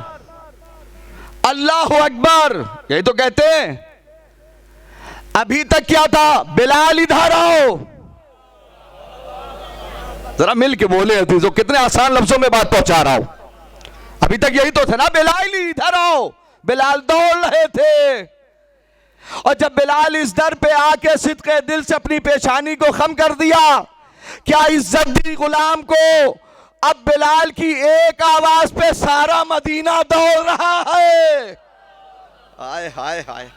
अल्लाहु अकबर। यही तो कहते हैं। अभी तक क्या था? बिलाल इधर आओ। जरा मिल के बोले अजीजों, कितने आसान लफ्जों में बात पहुंचा रहा हूं। अभी तक यही तो था ना, बिलाल इधर आओ। बिलाल दौड़ रहे थे। और जब बिलाल इस दर पे आके सिद्क़े दिल से अपनी पेशानी को खम कर दिया, क्या इज्जत दी गुलाम को। अब बिलाल की एक आवाज पे सारा मदीना दौड़ रहा है। हाय हाय हाय हाय।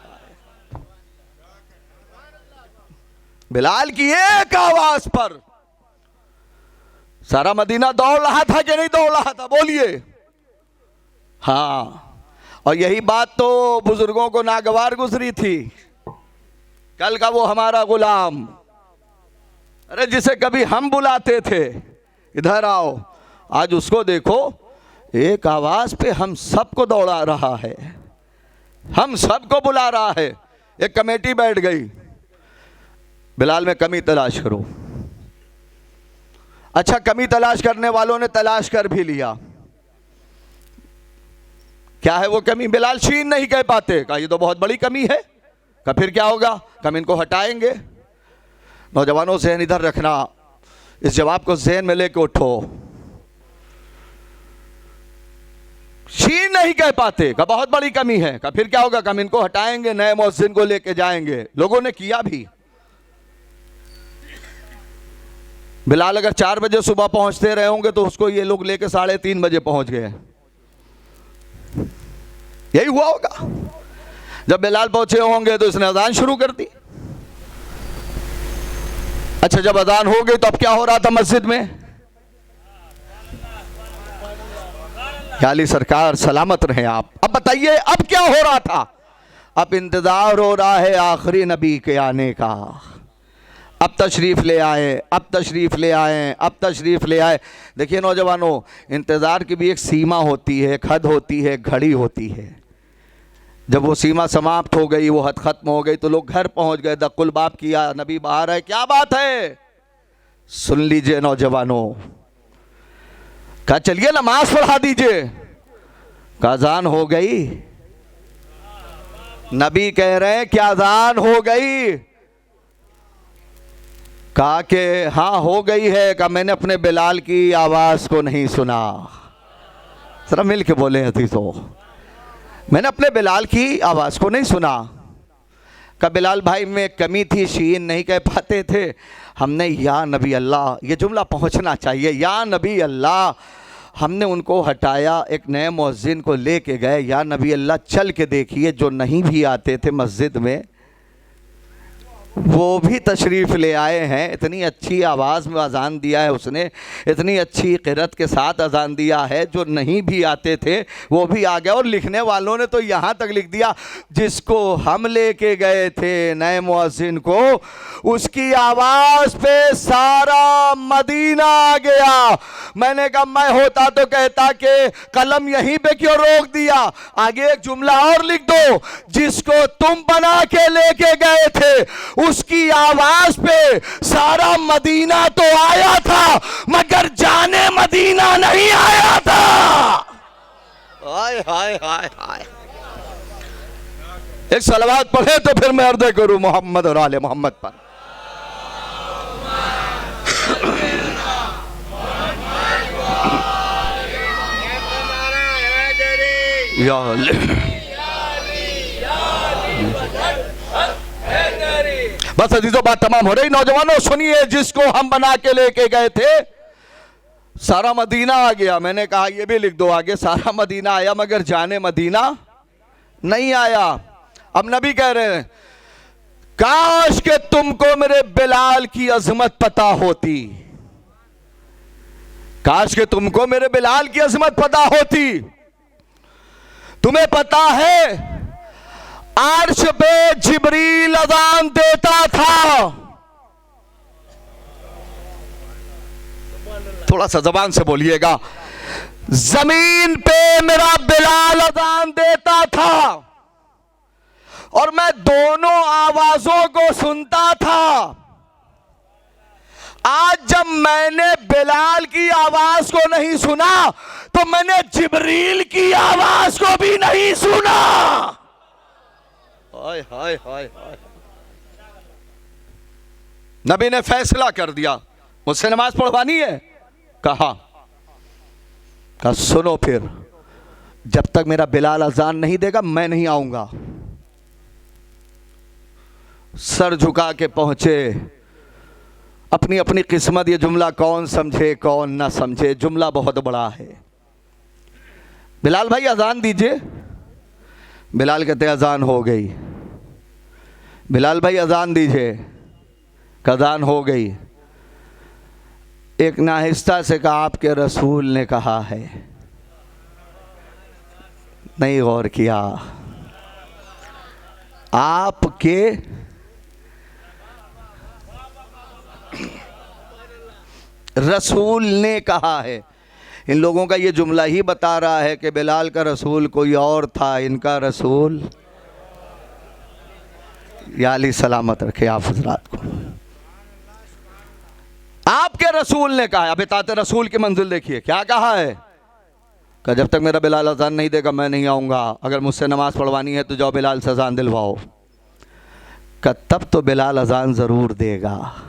बिलाल की एक आवाज पर सारा मदीना दौड़ रहा था कि नहीं दौड़ रहा था? बोलिए। हाँ, और यही बात तो बुजुर्गों को नागवार गुजरी थी। कल का वो हमारा गुलाम, अरे जिसे कभी हम बुलाते थे, इधर आओ, आज उसको देखो, एक आवाज पे हम सबको दौड़ा रहा है, हम सबको बुला रहा है। एक कमेटी बैठ गई, बिलाल में कमी तलाश करो। अच्छा, कमी तलाश करने वालों ने तलाश कर भी लिया। क्या है वो कमी? बिलाल शीन नहीं कह पाते। कहा ये तो बहुत बड़ी कमी है। कहा फिर क्या होगा? कहा इनको हटाएंगे। नौजवानों ज़हन इधर रखना, इस जवाब को ज़हन में लेके उठो। शीन नहीं कह पाते, कहा बहुत बड़ी कमी है। कहा फिर क्या होगा? कहा इनको हटाएंगे, नए मुअज्जिन को लेके जाएंगे। लोगों ने किया भी। बिलाल अगर 4 बजे सुबह पहुंचते रहे होंगे तो उसको ये लोग लेके 3:30 बजे पहुंच गए। यही हुआ होगा। जब बिलाल पहुंचे होंगे तो इसने अजान शुरू कर दी। अच्छा, जब अजान हो गई तो अब क्या हो रहा था मस्जिद में? याली सरकार सलामत रहे आप। अब बताइए अब क्या हो रहा था? अब इंतजार हो रहा है आखिरी नबी के आने का। अब तशरीफ़ ले आए, अब तशरीफ़ ले आए, अब तशरीफ़ ले आए। देखिए नौजवानों, इंतज़ार की भी एक सीमा होती है, एक हद होती है, घड़ी होती है। जब वो सीमा समाप्त हो गई, वो हद ख़त्म हो गई, तो लोग घर पहुंच गए, दक्कुल बाप किया, नबी बाहर है, क्या बात है? सुन लीजिए नौजवानों, कहा चलिए नमाज पढ़ा दीजिए। कहा अजान हो गई? नबी कह रहे हैं क्या अजान हो गई? कहा कि हाँ हो गई है। कहा मैंने अपने बिलाल की आवाज को नहीं सुना। जरा मिल के बोले अजीजों, मैंने अपने बिलाल की आवाज को नहीं सुना। कहा बिलाल भाई में कमी थी, शीन नहीं कह पाते थे। हमने या नबी अल्लाह, ये जुमला पहुंचना चाहिए, या नबी अल्लाह, हमने उनको हटाया, एक नए मुअज्जिन को लेके गए। या नबी अल्लाह चल के देखिए, जो नहीं भी आते थे मस्जिद में वो भी तशरीफ़ ले आए हैं। इतनी अच्छी आवाज़ में अजान दिया है उसने, इतनी अच्छी क़िरत के साथ अजान दिया है, जो नहीं भी आते थे वो भी आ गए। और लिखने वालों ने तो यहाँ तक लिख दिया, जिसको हम लेके गए थे नए मुअज्जिन को, उसकी आवाज़ पे सारा मदीना आ गया। मैंने कहा मैं होता तो कहता कि कलम यहीं पे क्यों रोक दिया, आगे एक जुमला और लिख दो, जिसको तुम बना के लेके गए थे उसकी आवाज पे सारा मदीना तो आया था, मगर जाने मदीना नहीं आया था। हाय हाय हाय हाय। एक सलवात पढ़े तो फिर मैं अर्ज़ करूं मोहम्मद और आले मोहम्मद पर। बस अजीजों बात तमाम हो रही। नौजवानों सुनिए, जिसको हम बना के लेके गए थे सारा मदीना आ गया। मैंने कहा ये भी लिख दो आगे, सारा मदीना आया मगर जाने मदीना नहीं आया। अब नबी कह रहे हैं काश के तुमको मेरे बिलाल की अजमत पता होती, काश के तुमको मेरे बिलाल की अजमत पता होती। तुम्हें पता है अर्श पे जिब्रील अजान देता था। थोड़ा सा जबान से बोलिएगा, जमीन पे मेरा बिलाल अजान देता था और मैं दोनों आवाजों को सुनता था। आज जब मैंने बिलाल की आवाज को नहीं सुना तो मैंने जिब्रील की आवाज को भी नहीं सुना। हाय हाय हाय हाय। नबी ने फैसला कर दिया, मुझसे नमाज पढ़वानी है? कहा सुनो फिर, जब तक मेरा बिलाल अजान नहीं देगा मैं नहीं आऊंगा। सर झुका के पहुंचे। अपनी अपनी किस्मत, ये जुमला कौन समझे कौन ना समझे, जुमला बहुत बड़ा है। बिलाल भाई अजान दीजिए। बिलाल कहते अजान हो गई। बिलाल भाई अजान दीजिए। अजान हो गई। एक नाहिस्ता से कहा आपके रसूल ने कहा है। नहीं गौर किया, आपके रसूल ने कहा है। इन लोगों का ये जुमला ही बता रहा है कि बिलाल का रसूल कोई और था, इनका रसूल या अली सलामत रखे आप हजरात को। आपके रसूल ने कहा है। अब इताअत रसूल की मंजिल देखिए, क्या कहा है कि जब तक मेरा बिलाल अजान नहीं देगा मैं नहीं आऊंगा। अगर मुझसे नमाज पढ़वानी है तो जाओ बिलाल से अजान दिलवाओ। का तब तो बिलाल अजान ज़रूर देगा।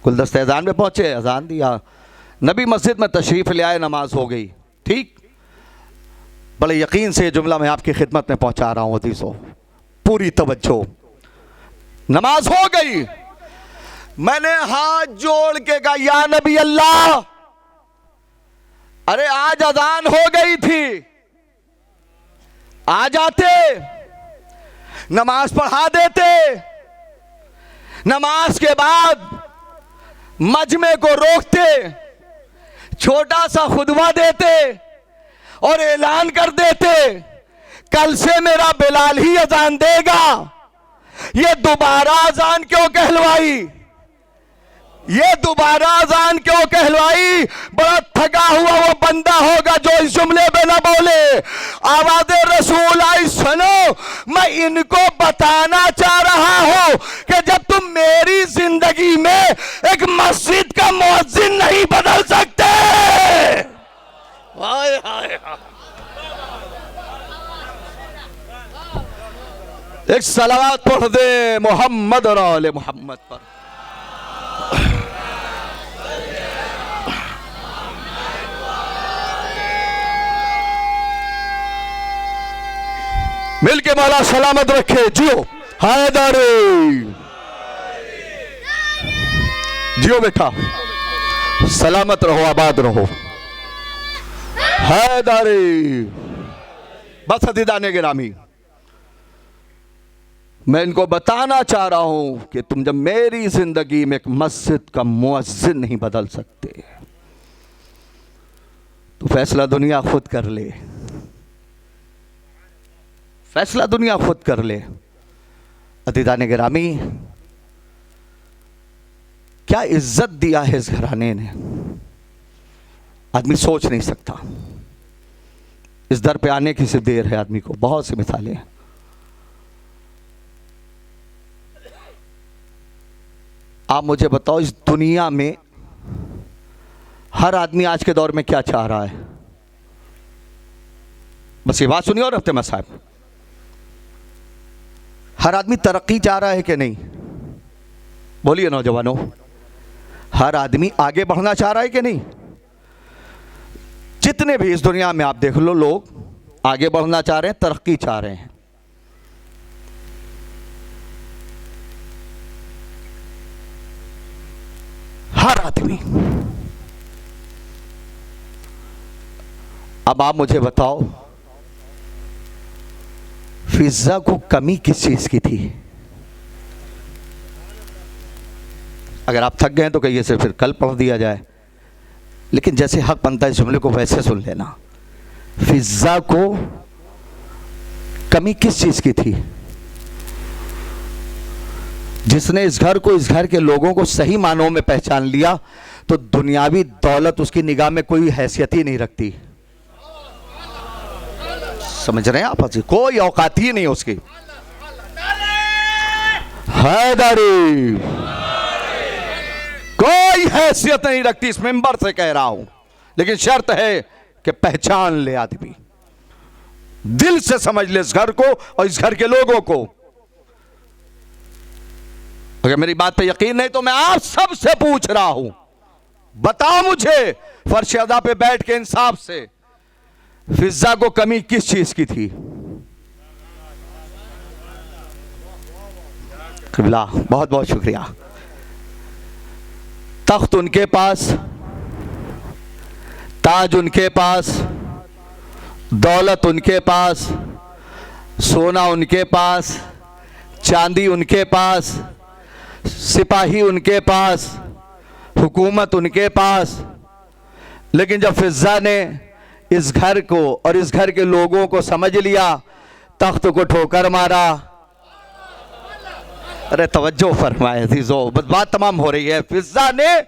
गुलदस्ते अजान में पहुँचे, अजान दिया, नबी मस्जिद में तशरीफ़ ले आए, नमाज हो गई। ठीक, बड़े यकीन से ये जुमला मैं आपकी खिदमत में पहुँचा रहा हूँ हदीसों, पूरी तवज्जो। नमाज हो गई, मैंने हाथ जोड़ के कहा या नबी अल्लाह, अरे आज अजान हो गई थी, आ जाते नमाज पढ़ा देते, नमाज के बाद मजमे को रोकते, छोटा सा खुतबा देते और ऐलान कर देते कल से मेरा बिलाल ही अजान देगा। ये दोबारा अजान क्यों कहलवाई, ये दोबारा अजान क्यों कहलवाई? बड़ा थका हुआ वो बंदा होगा जो इस जुमले में ना बोले। आवाज़े रसूल आई, सुनो, मैं इनको बताना चाह रहा हूं कि जब तुम मेरी जिंदगी में एक मस्जिद का मुअज्जिन नहीं बदल सकते। हाय हाय हाय। एक सलावत पढ़ दे मोहम्मद और आले मोहम्मद पर। मिलके मौला सलामत रखे। जियो हैदरी, जियो बेटा, सलामत रहो, आबाद रहो। हैदरी। बस अदीदाने गिरामी, मैं इनको बताना चाह रहा हूं कि तुम जब मेरी जिंदगी में एक मस्जिद का मुअज्जिन नहीं बदल सकते तो फैसला दुनिया खुद कर ले, फैसला दुनिया खुद कर ले। अदीदाने गिरामी, क्या इज्जत दिया है इस घराने ने, आदमी सोच नहीं सकता। इस दर पे आने की सिर्फ देर है आदमी को। बहुत सी मिसालें हैं। आप मुझे बताओ, इस दुनिया में हर आदमी आज के दौर में क्या चाह रहा है? बस ये बात सुनिए और हफ्ते में साहब, हर आदमी तरक्की चाह रहा है कि नहीं? बोलिए नौजवानों, हर आदमी आगे बढ़ना चाह रहा है कि नहीं? जितने भी इस दुनिया में आप देख लो, लोग आगे बढ़ना चाह रहे हैं, तरक्की चाह रहे हैं। हर आदमी। अब आप मुझे बताओ, फिजा को कमी किस चीज की थी? अगर आप थक गए तो कहिए से फिर कल पढ़ दिया जाए, लेकिन जैसे हक बनता है इस जुमले को वैसे सुन लेना। फिजा को कमी किस चीज की थी? जिसने इस घर को, इस घर के लोगों को सही मानों में पहचान लिया तो दुनियावी दौलत उसकी निगाह में कोई हैसियत ही नहीं रखती। समझ रहे हैं आप? कोई औकात ही नहीं उसकी। हैदरी कोई हैसियत नहीं रखती, इस मेंबर से कह रहा हूं। लेकिन शर्त है कि पहचान ले आदमी, दिल से समझ ले इस घर को और इस घर के लोगों को। अगर मेरी बात पे यकीन नहीं तो मैं आप सब से पूछ रहा हूं, बताओ मुझे फर्श अदा पे बैठ के इंसाफ से, फिजा को कमी किस चीज की थी? किबला बहुत बहुत शुक्रिया। तख्त उनके पास, ताज उनके पास, दौलत उनके पास, सोना उनके पास, चांदी उनके पास, सिपाही उनके पास, हुकूमत उनके पास। लेकिन जब फिजा ने इस घर को और इस घर के लोगों को समझ लिया, तख्त को ठोकर मारा। अरे तवज्जो फरमाए अजीजों, बस बात तमाम हो रही है। फिजा ने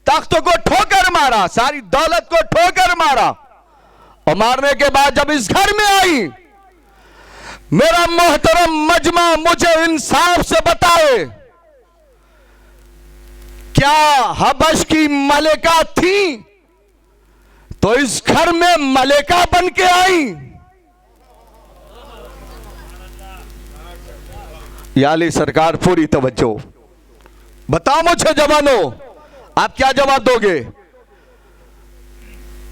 तख्त को ठोकर मारा, सारी दौलत को ठोकर मारा, और मारने के बाद जब इस घर में आई, मेरा मोहतरम मजमा मुझे इंसाफ से बताए, क्या हबश की मलिका थी तो इस घर में मलिका बन के आई? या अली सरकार पूरी तवज्जो, बताओ मुझे जवानों, आप क्या जवाब दोगे?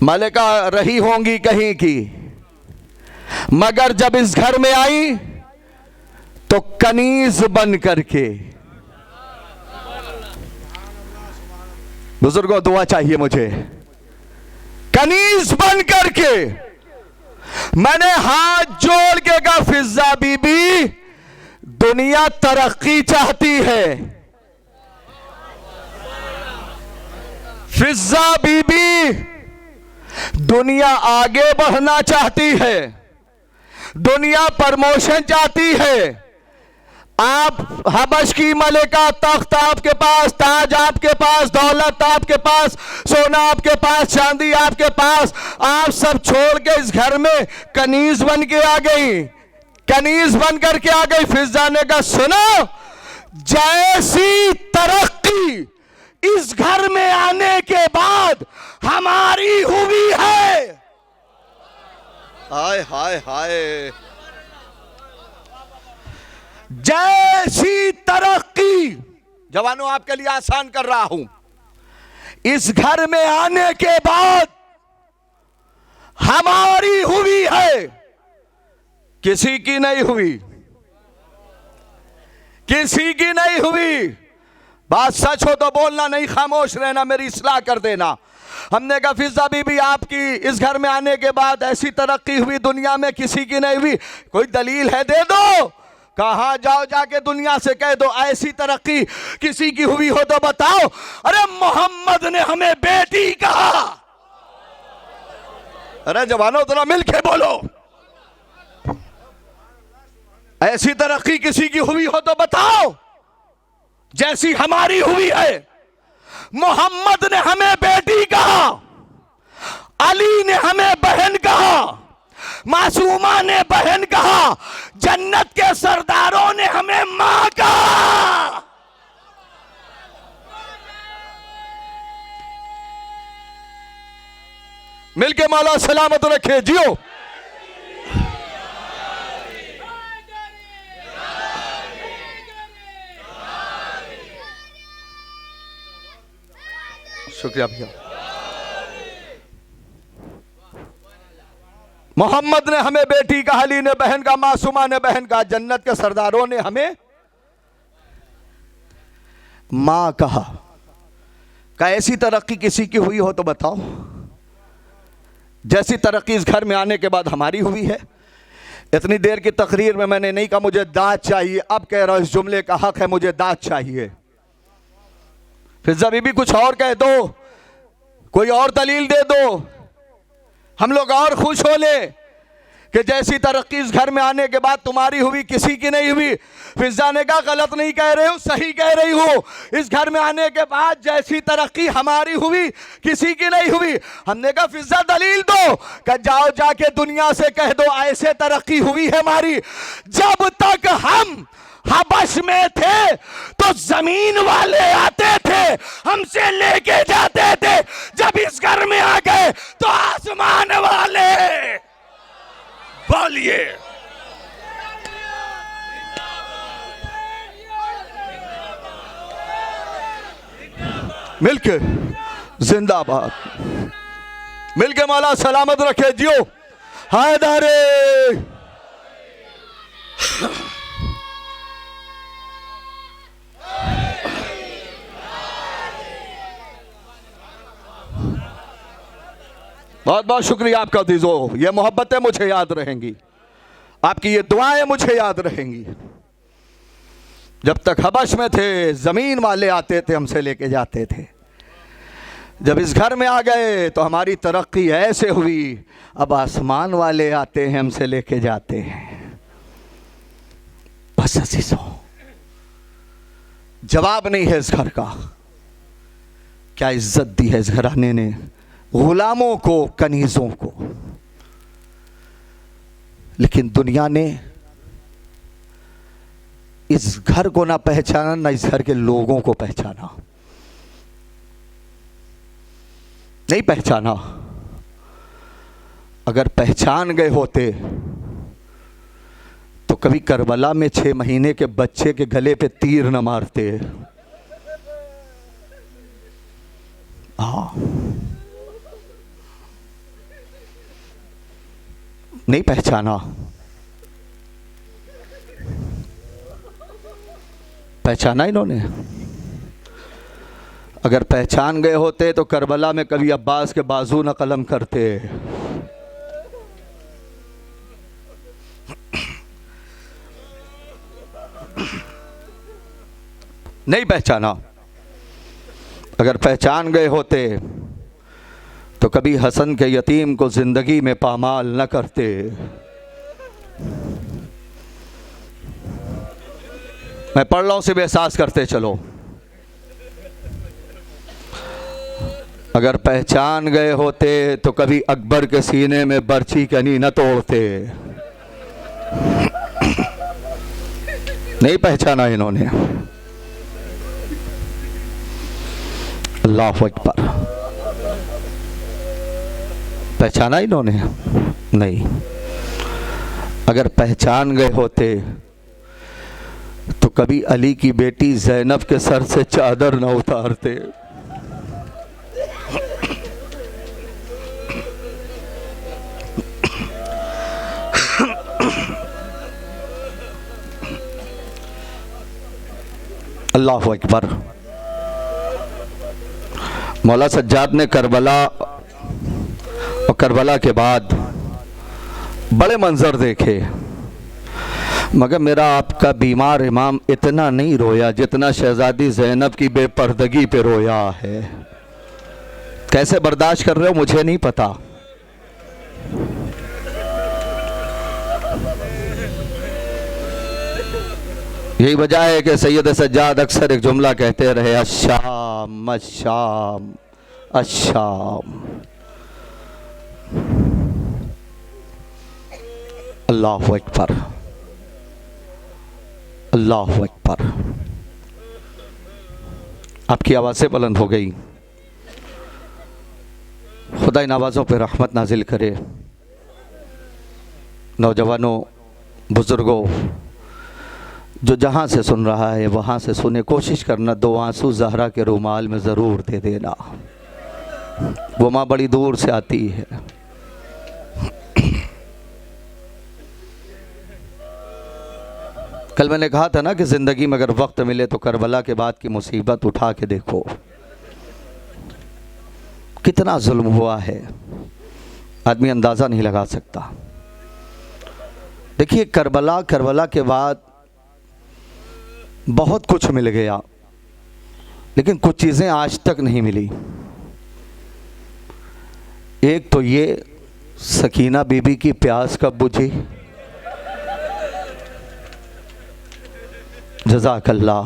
मलिका रही होंगी कहीं की, मगर जब इस घर में आई तो कनीज बन करके। बुजुर्गों दुआ चाहिए मुझे। कनीज बन करके मैंने हाथ जोड़ के कहा, फिजा बीबी दुनिया तरक्की चाहती है, फिजा बीबी दुनिया आगे बढ़ना चाहती है, दुनिया प्रमोशन चाहती है। आप हबश की मलिका, तख्त आपके पास, ताज आपके पास, दौलत आपके पास, सोना आपके पास, चांदी आपके पास, आप सब छोड़ के इस घर में कनीज बन के आ गई, कनीज बन करके आ गई। फिजा ने कहा सुनो, जैसी तरक्की इस घर में आने के बाद हमारी हुई है। हाय हाय हाय। जैसी तरक्की, जवानों आपके लिए आसान कर रहा हूं, इस घर में आने के बाद हमारी हुई है, किसी की नहीं हुई, किसी की नहीं हुई। बात सच हो तो बोलना, नहीं खामोश रहना, मेरी इस्लाह कर देना। हमने कहा फिजा बीबी आपकी इस घर में आने के बाद ऐसी तरक्की हुई दुनिया में किसी की नहीं हुई, कोई दलील है दे दो। कहां जाओ जाके दुनिया से कह दो ऐसी तरक्की किसी की हुई हो तो बताओ। अरे मोहम्मद ने हमें बेटी कहा। अरे जवानों थोड़ा मिलके बोलो, ऐसी तरक्की किसी की हुई हो तो बताओ जैसी हमारी हुई है। मोहम्मद ने हमें बेटी कहा, अली ने हमें बहन कहा, मासूमा ने बहन कहा, जन्नत के सरदारों ने हमें मां कहा। मिलके मौला सलामत रखे, जियो। शुक्रिया भैया। मोहम्मद ने हमें बेटी कहा, अली ने बहन का, मासूमा ने बहन का, जन्नत के सरदारों ने हमें मां कहा। ऐसी तरक्की किसी की हुई हो तो बताओ जैसी तरक्की इस घर में आने के बाद हमारी हुई है। इतनी देर की तकरीर में मैंने नहीं कहा मुझे दाद चाहिए, अब कह रहा हूं इस जुमले का हक है, मुझे दाद चाहिए। फिजा बीबी कुछ और कह दो, कोई और दलील दे दो, हम लोग और खुश हो ले कि जैसी तरक्की इस घर में आने के बाद तुम्हारी हुई किसी की नहीं हुई। फिजा ने कहा गलत नहीं कह रहे हो, सही कह रही हो। इस घर में आने के बाद जैसी तरक्की हमारी हुई किसी की नहीं हुई। हमने कहा फिजा दलील दो, कि जाओ जाके दुनिया से कह दो ऐसे तरक्की हुई है हमारी। जब तक हम हबश में थे तो जमीन वाले आते थे हमसे लेके जाते थे, जब इस घर में आ गए तो आसमान वाले। बोलिए मिलके जिंदाबाद, मिलके मौला सलामत रखे, जियो। हैदरे बहुत बहुत शुक्रिया आपका अज़ीज़ों, ये मोहब्बतें मुझे याद रहेंगी, आपकी ये दुआएं मुझे याद रहेंगी। जब तक हबश में थे ज़मीन वाले आते थे हमसे लेके जाते थे, जब इस घर में आ गए तो हमारी तरक्की ऐसे हुई, अब आसमान वाले आते हैं हमसे लेके जाते हैं। बस अज़ीज़ों जवाब नहीं है इस घर का। क्या इज्जत दी है इस घराने ने गुलामों को, कनीज़ों को, लेकिन दुनिया ने इस घर को ना पहचाना, ना इस घर के लोगों को पहचाना, नहीं पहचाना। अगर पहचान गए होते तो कभी करबला में 6 महीने के बच्चे के गले पे तीर न मारते। हाँ, नहीं पहचाना, पहचाना इन्होंने। अगर पहचान गए होते तो करबला में कभी अब्बास के बाजू न कलम करते। नहीं पहचाना। अगर पहचान गए होते तो कभी हसन के यतीम को जिंदगी में पामाल न करते। मैं पढ़ रहा हूं, सिर्फ एहसास करते चलो। अगर पहचान गए होते तो कभी अकबर के सीने में बर्छी कनी न तोड़ते। नहीं पहचाना इन्होंने। अल्लाह अकबर। पहचाना इन्होंने? नहीं। अगर पहचान गए होते तो कभी अली की बेटी ज़ैनब के सर से चादर न उतारते। अल्लाह अकबर। मौला सज्जाद ने करबला और करबला के बाद बड़े मंजर देखे, मगर मेरा आपका बीमार इमाम इतना नहीं रोया जितना शहजादी ज़ैनब की बेपर्दगी पे रोया है। कैसे बर्दाश्त कर रहे हो मुझे नहीं पता। यही वजह है कि सैयद सज्जाद अक्सर एक जुमला कहते रहे, अश्शाम अश्शाम अश्शाम। अल्लाह अकबर, अल्लाह अकबर। आपकी आवाज़ें बुलंद हो गई। खुदा इन आवाज़ों पर रहमत नाजिल करे। नौजवानों, बुज़ुर्गों, जो जहाँ से सुन रहा है वहाँ से सुने। कोशिश करना 2 आंसू ज़हरा के रुमाल में ज़रूर दे देना। वो माँ बड़ी दूर से आती है। कल मैंने कहा था ना कि ज़िंदगी में अगर वक्त मिले तो करबला के बाद की मुसीबत उठा के देखो। कितना जुल्म हुआ है, आदमी अंदाज़ा नहीं लगा सकता। देखिए, करबला के बाद बहुत कुछ मिल गया, लेकिन कुछ चीज़ें आज तक नहीं मिली। एक तो ये सकीना बीबी की प्यास कब बुझी। जज़ाकल्लाह।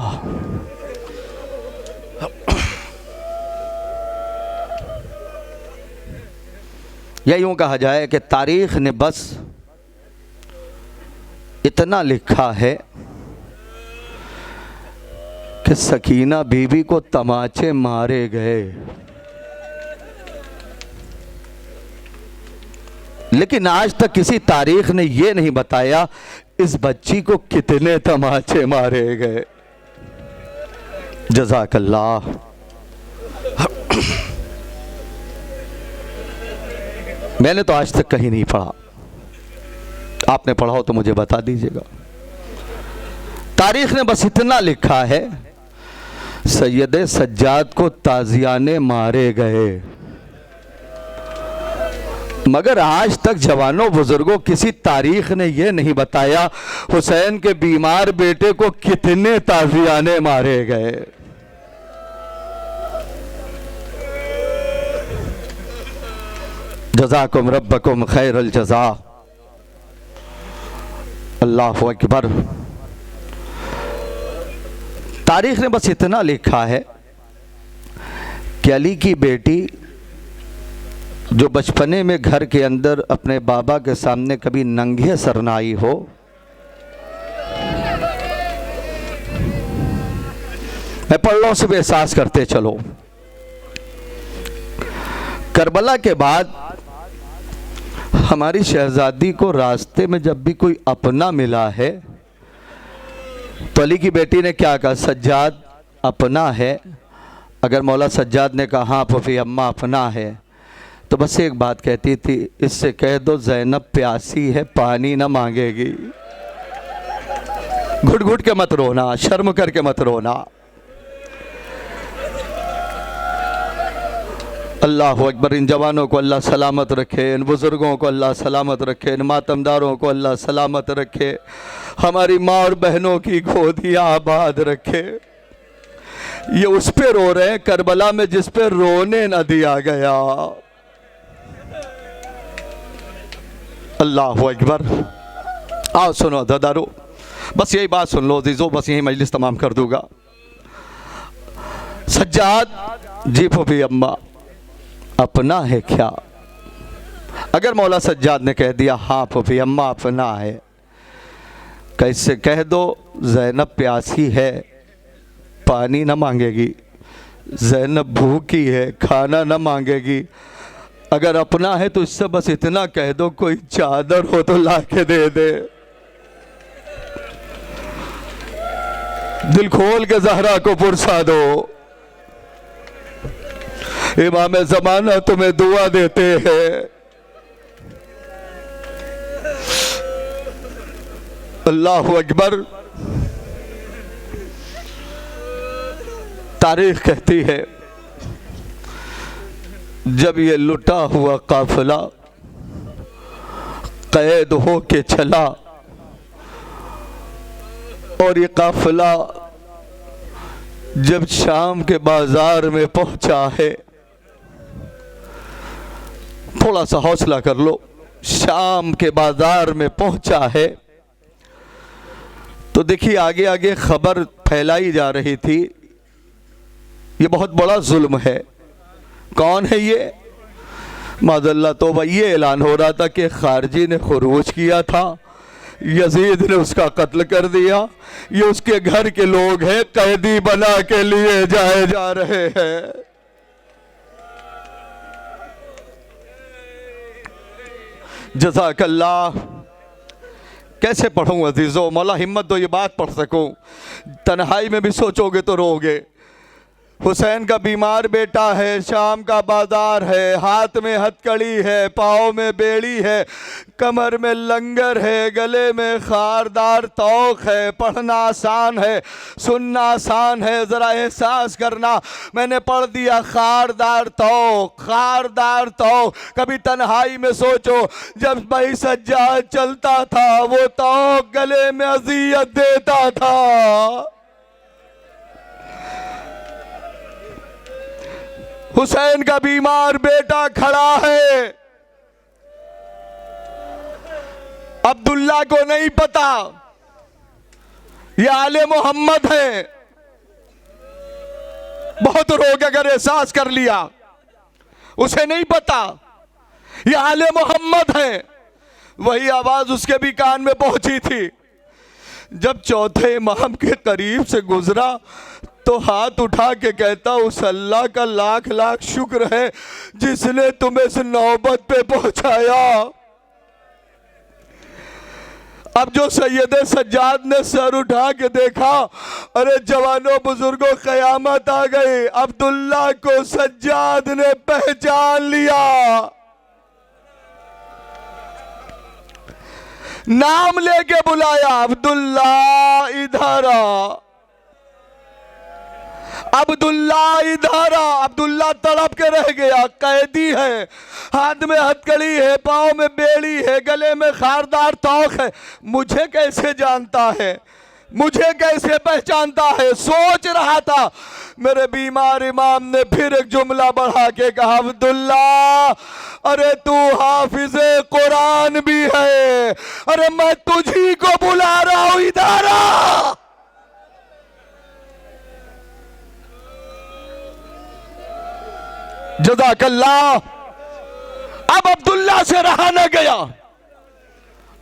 या यूं कहा जाए कि तारीख ने बस इतना लिखा है कि सकीना बीबी को तमाचे मारे गए, लेकिन आज तक किसी तारीख ने यह नहीं बताया इस बच्ची को कितने तमाचे मारे गए। जज़ाकल्लाह। मैंने तो आज तक कहीं नहीं पढ़ा, आपने पढ़ा हो तो मुझे बता दीजिएगा। तारीख ने बस इतना लिखा है, सैयद सज्जाद को ताजियाने मारे गए, मगर आज तक जवानों बुजुर्गों किसी तारीख ने यह नहीं बताया हुसैन के बीमार बेटे को कितने ताजियाने मारे गए। जज़ाकुम रब्बकुम खैरल जज़ा। अल्लाहु अकबर। तारीख ने बस इतना लिखा है कि अली की बेटी जो बचपने में घर के अंदर अपने बाबा के सामने कभी नंगे सर न आई हो, मैं पढ़ रहा हूं, सिर्फ एहसास करते चलो। करबला के बाद हमारी शहजादी को रास्ते में जब भी कोई अपना मिला है तो अली की बेटी ने क्या कहा, सज्जाद अपना है। अगर मौला सज्जाद ने कहा हाँ फूफी अम्मा अपना है, तो बस एक बात कहती थी, इससे कह दो ज़ैनब प्यासी है, पानी ना मांगेगी। घुट घुट के मत रोना, शर्म करके मत रोना। अल्लाह अकबर। इन जवानों को अल्लाह सलामत रखे, इन बुज़ुर्गों को अल्लाह सलामत रखे, इन मातमदारों को अल्लाह सलामत रखे, हमारी माँ और बहनों की गोदियाँ आबाद रखे। ये उस पे रो रहे हैं करबला में जिस पे रोने न दिया गया। अल्लाह अकबर। आओ सुनो दादारो, बस यही बात सुन लो अज़ीज़ों, बस यही मजलिस तमाम कर दूंगा। सज्जाद जी फूफी अम्मा अपना है क्या? अगर मौला सज्जाद ने कह दिया हाँ फूफी अम्मा अपना है, कैसे कह दो ज़ैनब प्यासी है, पानी ना मांगेगी। ज़ैनब भूखी है, खाना न मांगेगी, अगर अपना है तो इससे बस इतना कह दो कोई चादर हो तो ला के दे दे। दिल खोल के ज़हरा को पुरसा दो। इमाम ज़माना तुम्हें दुआ देते हैं। अल्लाहु अकबर। तारीख कहती है जब ये लुटा हुआ काफिला कैद हो के चला और ये काफिला जब शाम के बाजार में पहुंचा है, थोड़ा सा हौसला कर लो, शाम के बाजार में पहुंचा है तो देखिए आगे आगे खबर फैलाई जा रही थी, ये बहुत बड़ा जुल्म है। कौन है ये? माज़अल्लाह तौबा, ये ऐलान हो रहा था कि खारजी ने खुरूज किया था, यजीद ने उसका कत्ल कर दिया, ये उसके घर के लोग हैं, कैदी बना के लिए जाए जा रहे हैं। जज़ाकल्लाह। कैसे पढ़ूं अजीज़ों? मौला हिम्मत दो ये बात पढ़ सकूं। तन्हाई में भी सोचोगे तो रोगे। हुसैन का बीमार बेटा है, शाम का बाजार है, हाथ में हथकड़ी है, पाँव में बेड़ी है, कमर में लंगर है, गले में खारदार तौक है। पढ़ना आसान है, सुनना आसान है, ज़रा एहसास करना। मैंने पढ़ दिया खारदार तौक, खारदार तौक। कभी तन्हाई में सोचो, जब भाई सज्जाद चलता था वो तौक गले में अज़ियत देता था। हुसैन का बीमार बेटा खड़ा है, अब्दुल्ला को नहीं पता ये आले मोहम्मद है। बहुत रोग अगर एहसास कर लिया, उसे नहीं पता ये आले मोहम्मद है। वही आवाज उसके भी कान में पहुंची थी। जब चौथे इमाम के करीब से गुजरा तो हाथ उठा के कहता, उस अल्लाह का लाख लाख शुक्र है जिसने तुम्हें इस नौबत पे पहुंचाया। अब जो सैयदे सज्जाद ने सर उठा के देखा, अरे जवानों बुजुर्गों कयामत आ गई। अब्दुल्ला को सज्जाद ने पहचान लिया, नाम लेके बुलाया, अब्दुल्ला इधर आ, अब्दुल्ला इधर आ। अब्दुल्ला तड़प के रह गया, कैदी है, हाथ में हथकड़ी है, पाँव में बेड़ी है, गले में खारदार तौक है। मुझे कैसे जानता है, मुझे कैसे पहचानता है? सोच रहा था। मेरे बीमार इमाम ने फिर एक जुमला बढ़ा के कहा, अब्दुल्ला अरे तू हाफिज़े कुरान भी है, अरे मैं तुझी को बुला रहा हूं, इधर आ। जज़ाकल्लाह। अब अब्दुल्ला से रहा न गया,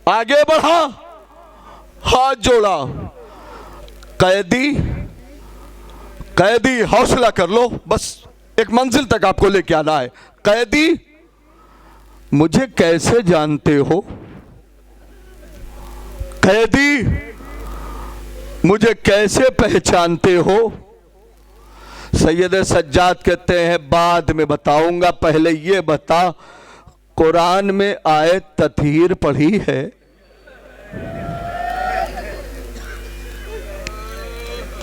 आगे बढ़ा, हाथ जोड़ा, कैदी कैदी हौसला कर लो, बस एक मंजिल तक आपको लेके आना है। कैदी, मुझे कैसे जानते हो? कैदी, मुझे कैसे पहचानते हो? सैयद सज्जाद कहते हैं बाद में बताऊंगा, पहले ये बता कुरान में आयत तत्हीर पढ़ी है?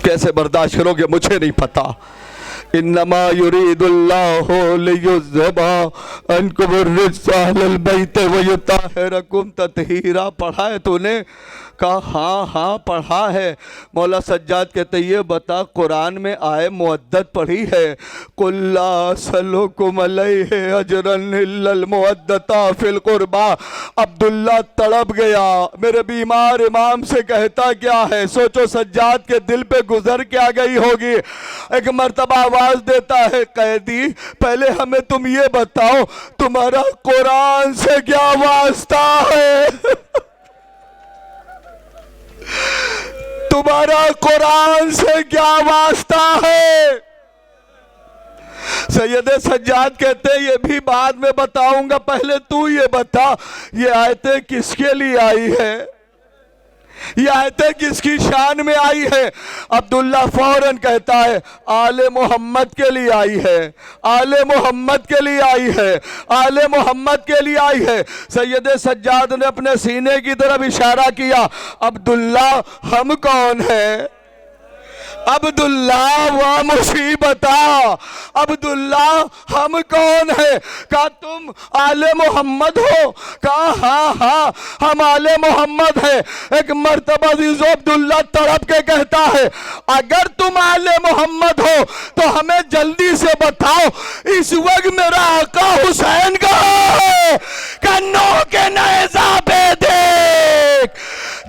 कैसे बर्दाश्त करोगे मुझे नहीं पता। इन्नमा युरीदुल्लाहु लियुज़हिबा अन्कुम अर्रिज्सा अहलल बैत व युताहिरकुम तत्हीरा। पढ़ा है तूने? कहा हाँ हाँ पढ़ा है। मौला सज्जाद कहते ये बता कुरान में आए मुअद्दत पढ़ी है? कुल्ला सलुकुम अलैहि अजरन इल्लल मुअद्दता फिल कुर्बा। अब्दुल्ला तड़प गया, मेरे बीमार इमाम से कहता क्या है? सोचो सज्जाद के दिल पे गुजर क्या गई होगी। एक मर्तबा आवाज देता है, कैदी पहले हमें तुम ये बताओ तुम्हारा कुरान से क्या वास्ता है? तुम्हारा कुरान से क्या वास्ता है? सैयद सज्जाद कहते हैं ये भी बाद में बताऊंगा, पहले तू ये बता ये आयतें किसके लिए आई है, ये आयतें किसकी शान में आई है। अब्दुल्ला फौरन कहता है आले मोहम्मद के लिए आई है, आले मोहम्मद के लिए आई है, आले मोहम्मद के लिए आई है। सैयद सज्जाद ने अपने सीने की तरफ इशारा किया, अब्दुल्ला हम कौन है? अब्दुल्ला व मुसीबता, अब्दुल्ला हम कौन है? क्या तुम आले मोहम्मद हो? कहा हाँ हाँ हम आले मोहम्मद है। एक मर्तबा अजीज़ो अब्दुल्ला तड़प के कहता है अगर तुम आले मोहम्मद हो तो हमें जल्दी से बताओ इस वक्त मेरा आका हुसैन का कन्नों के नज़ा पे देख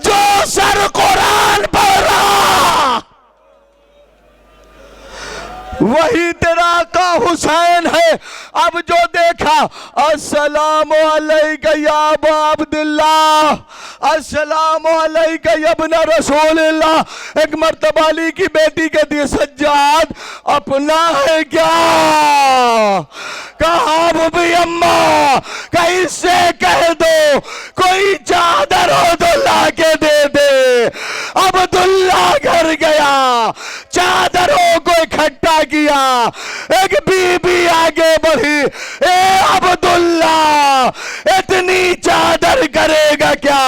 जो सर कुरान पढ़ रहा वही तेरा आका हुसैन है। अब जो देखा अस्सलामु अलैका या अबा अब्दुल्लाह, अस्सलामु अलैका या इब्न रसूलिल्लाह। एक मर्तबा अली की बेटी कहती है सज्जाद अपना है क्या? कहा भी अम्मा कहीं से कह दो कोई चादर हो तो ला के दे दे। अब्दुल्ला घर गया, चादरों को इकट्ठा किया, एक बीबी आगे बढ़ी, ए अब्दुल्ला इतनी चादर करेगा क्या?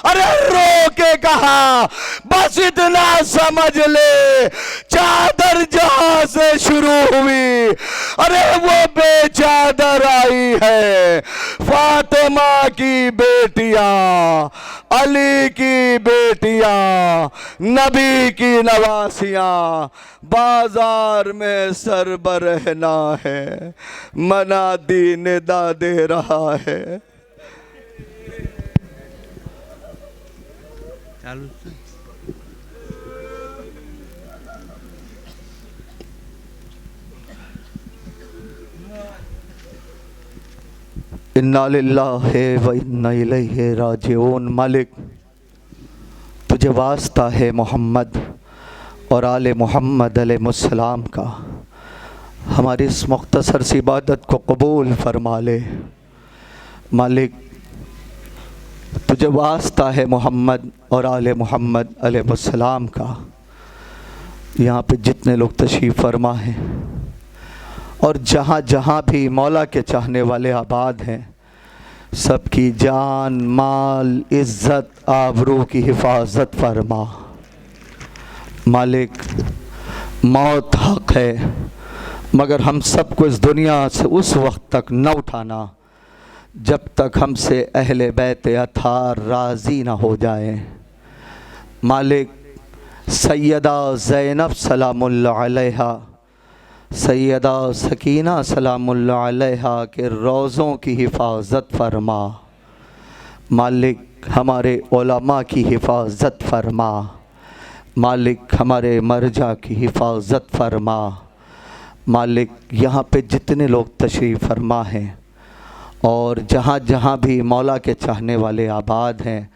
अरे रो के कहा बस इतना समझ ले चादर जहां से शुरू हुई अरे वो बेचादर आई है। फातिमा की बेटियां, अली की बेटियां, नबी की नवासियां, बाजार में सर बरहना है, मनादी निदा दे रहा है। इन्ना लिल्लाहि व इन्ना इलैहि राजिऊन। मालिक तुझे वास्ता है मोहम्मद और आले मोहम्मद अलैहिस्सलाम का, हमारी इस मुख्तसर सी इबादत को कबूल फरमा ले। मालिक तुझे वास्ता है मोहम्मद और आले मोहम्मद अलैहिस्सलाम का, यहाँ पे जितने लोग तशरीफ़ फरमा हैं और जहाँ जहाँ भी मौला के चाहने वाले आबाद हैं सबकी जान माल इज़्ज़त आबरू की हिफाजत फरमा। मालिक मौत हक़ है मगर हम सबको इस दुनिया से उस वक्त तक न उठाना जब तक हमसे अहले बैत अतार राज़ी ना हो जाए। मालिक सैयदा ज़ैनब सलामुल्लाह अलैहा, सैयदा सकीना सलामुल्लाह अलैहा के रोज़ों की हिफाजत फरमा। मालिक हमारे उलमा की हिफाजत फरमा। मालिक हमारे मरजा की हिफाजत फरमा। मालिक यहाँ पे जितने लोग तशरीफ़ फरमा हैं और जहाँ जहाँ भी मौला के चाहने वाले आबाद हैं,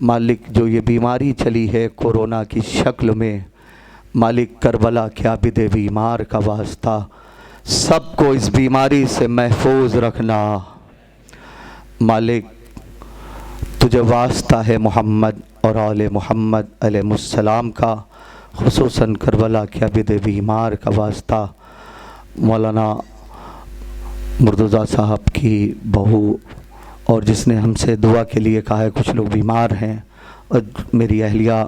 मालिक जो ये बीमारी चली है कोरोना की शक्ल में, मालिक करबला के आबिद बीमार का वास्ता सबको इस बीमारी से महफूज रखना। मालिक तुझे वास्ता है मोहम्मद और आले मोहम्मद अलैहिस्सलाम का, खुसूसन करबला के आबिद बीमार का वास्ता मौलाना मुर्तज़ा साहब की बहू और जिसने हमसे दुआ के लिए कहा है, कुछ लोग बीमार हैं और मेरी अहलिया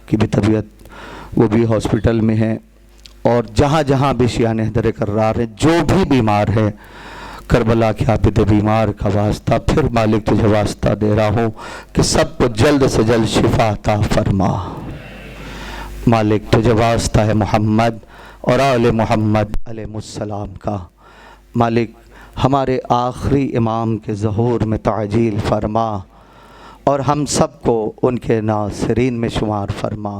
की भी तबीयत वो भी हॉस्पिटल में है, और जहाँ जहाँ भी शियाने हदरे कर्रार हैं, जो भी बीमार है करबला के आबिद बीमार का वास्ता फिर मालिक तुझे वास्ता दे रहा हूँ कि सबको जल्द से जल्द शिफा अता फरमा। मालिक तुझे वास्ता है मोहम्मद और आले मोहम्मद अलैहिस्सलाम का। मालिक हमारे आखिरी इमाम के ज़हूर में ताजील फरमा और हम सबको उनके नासिरीन में शुमार फरमा।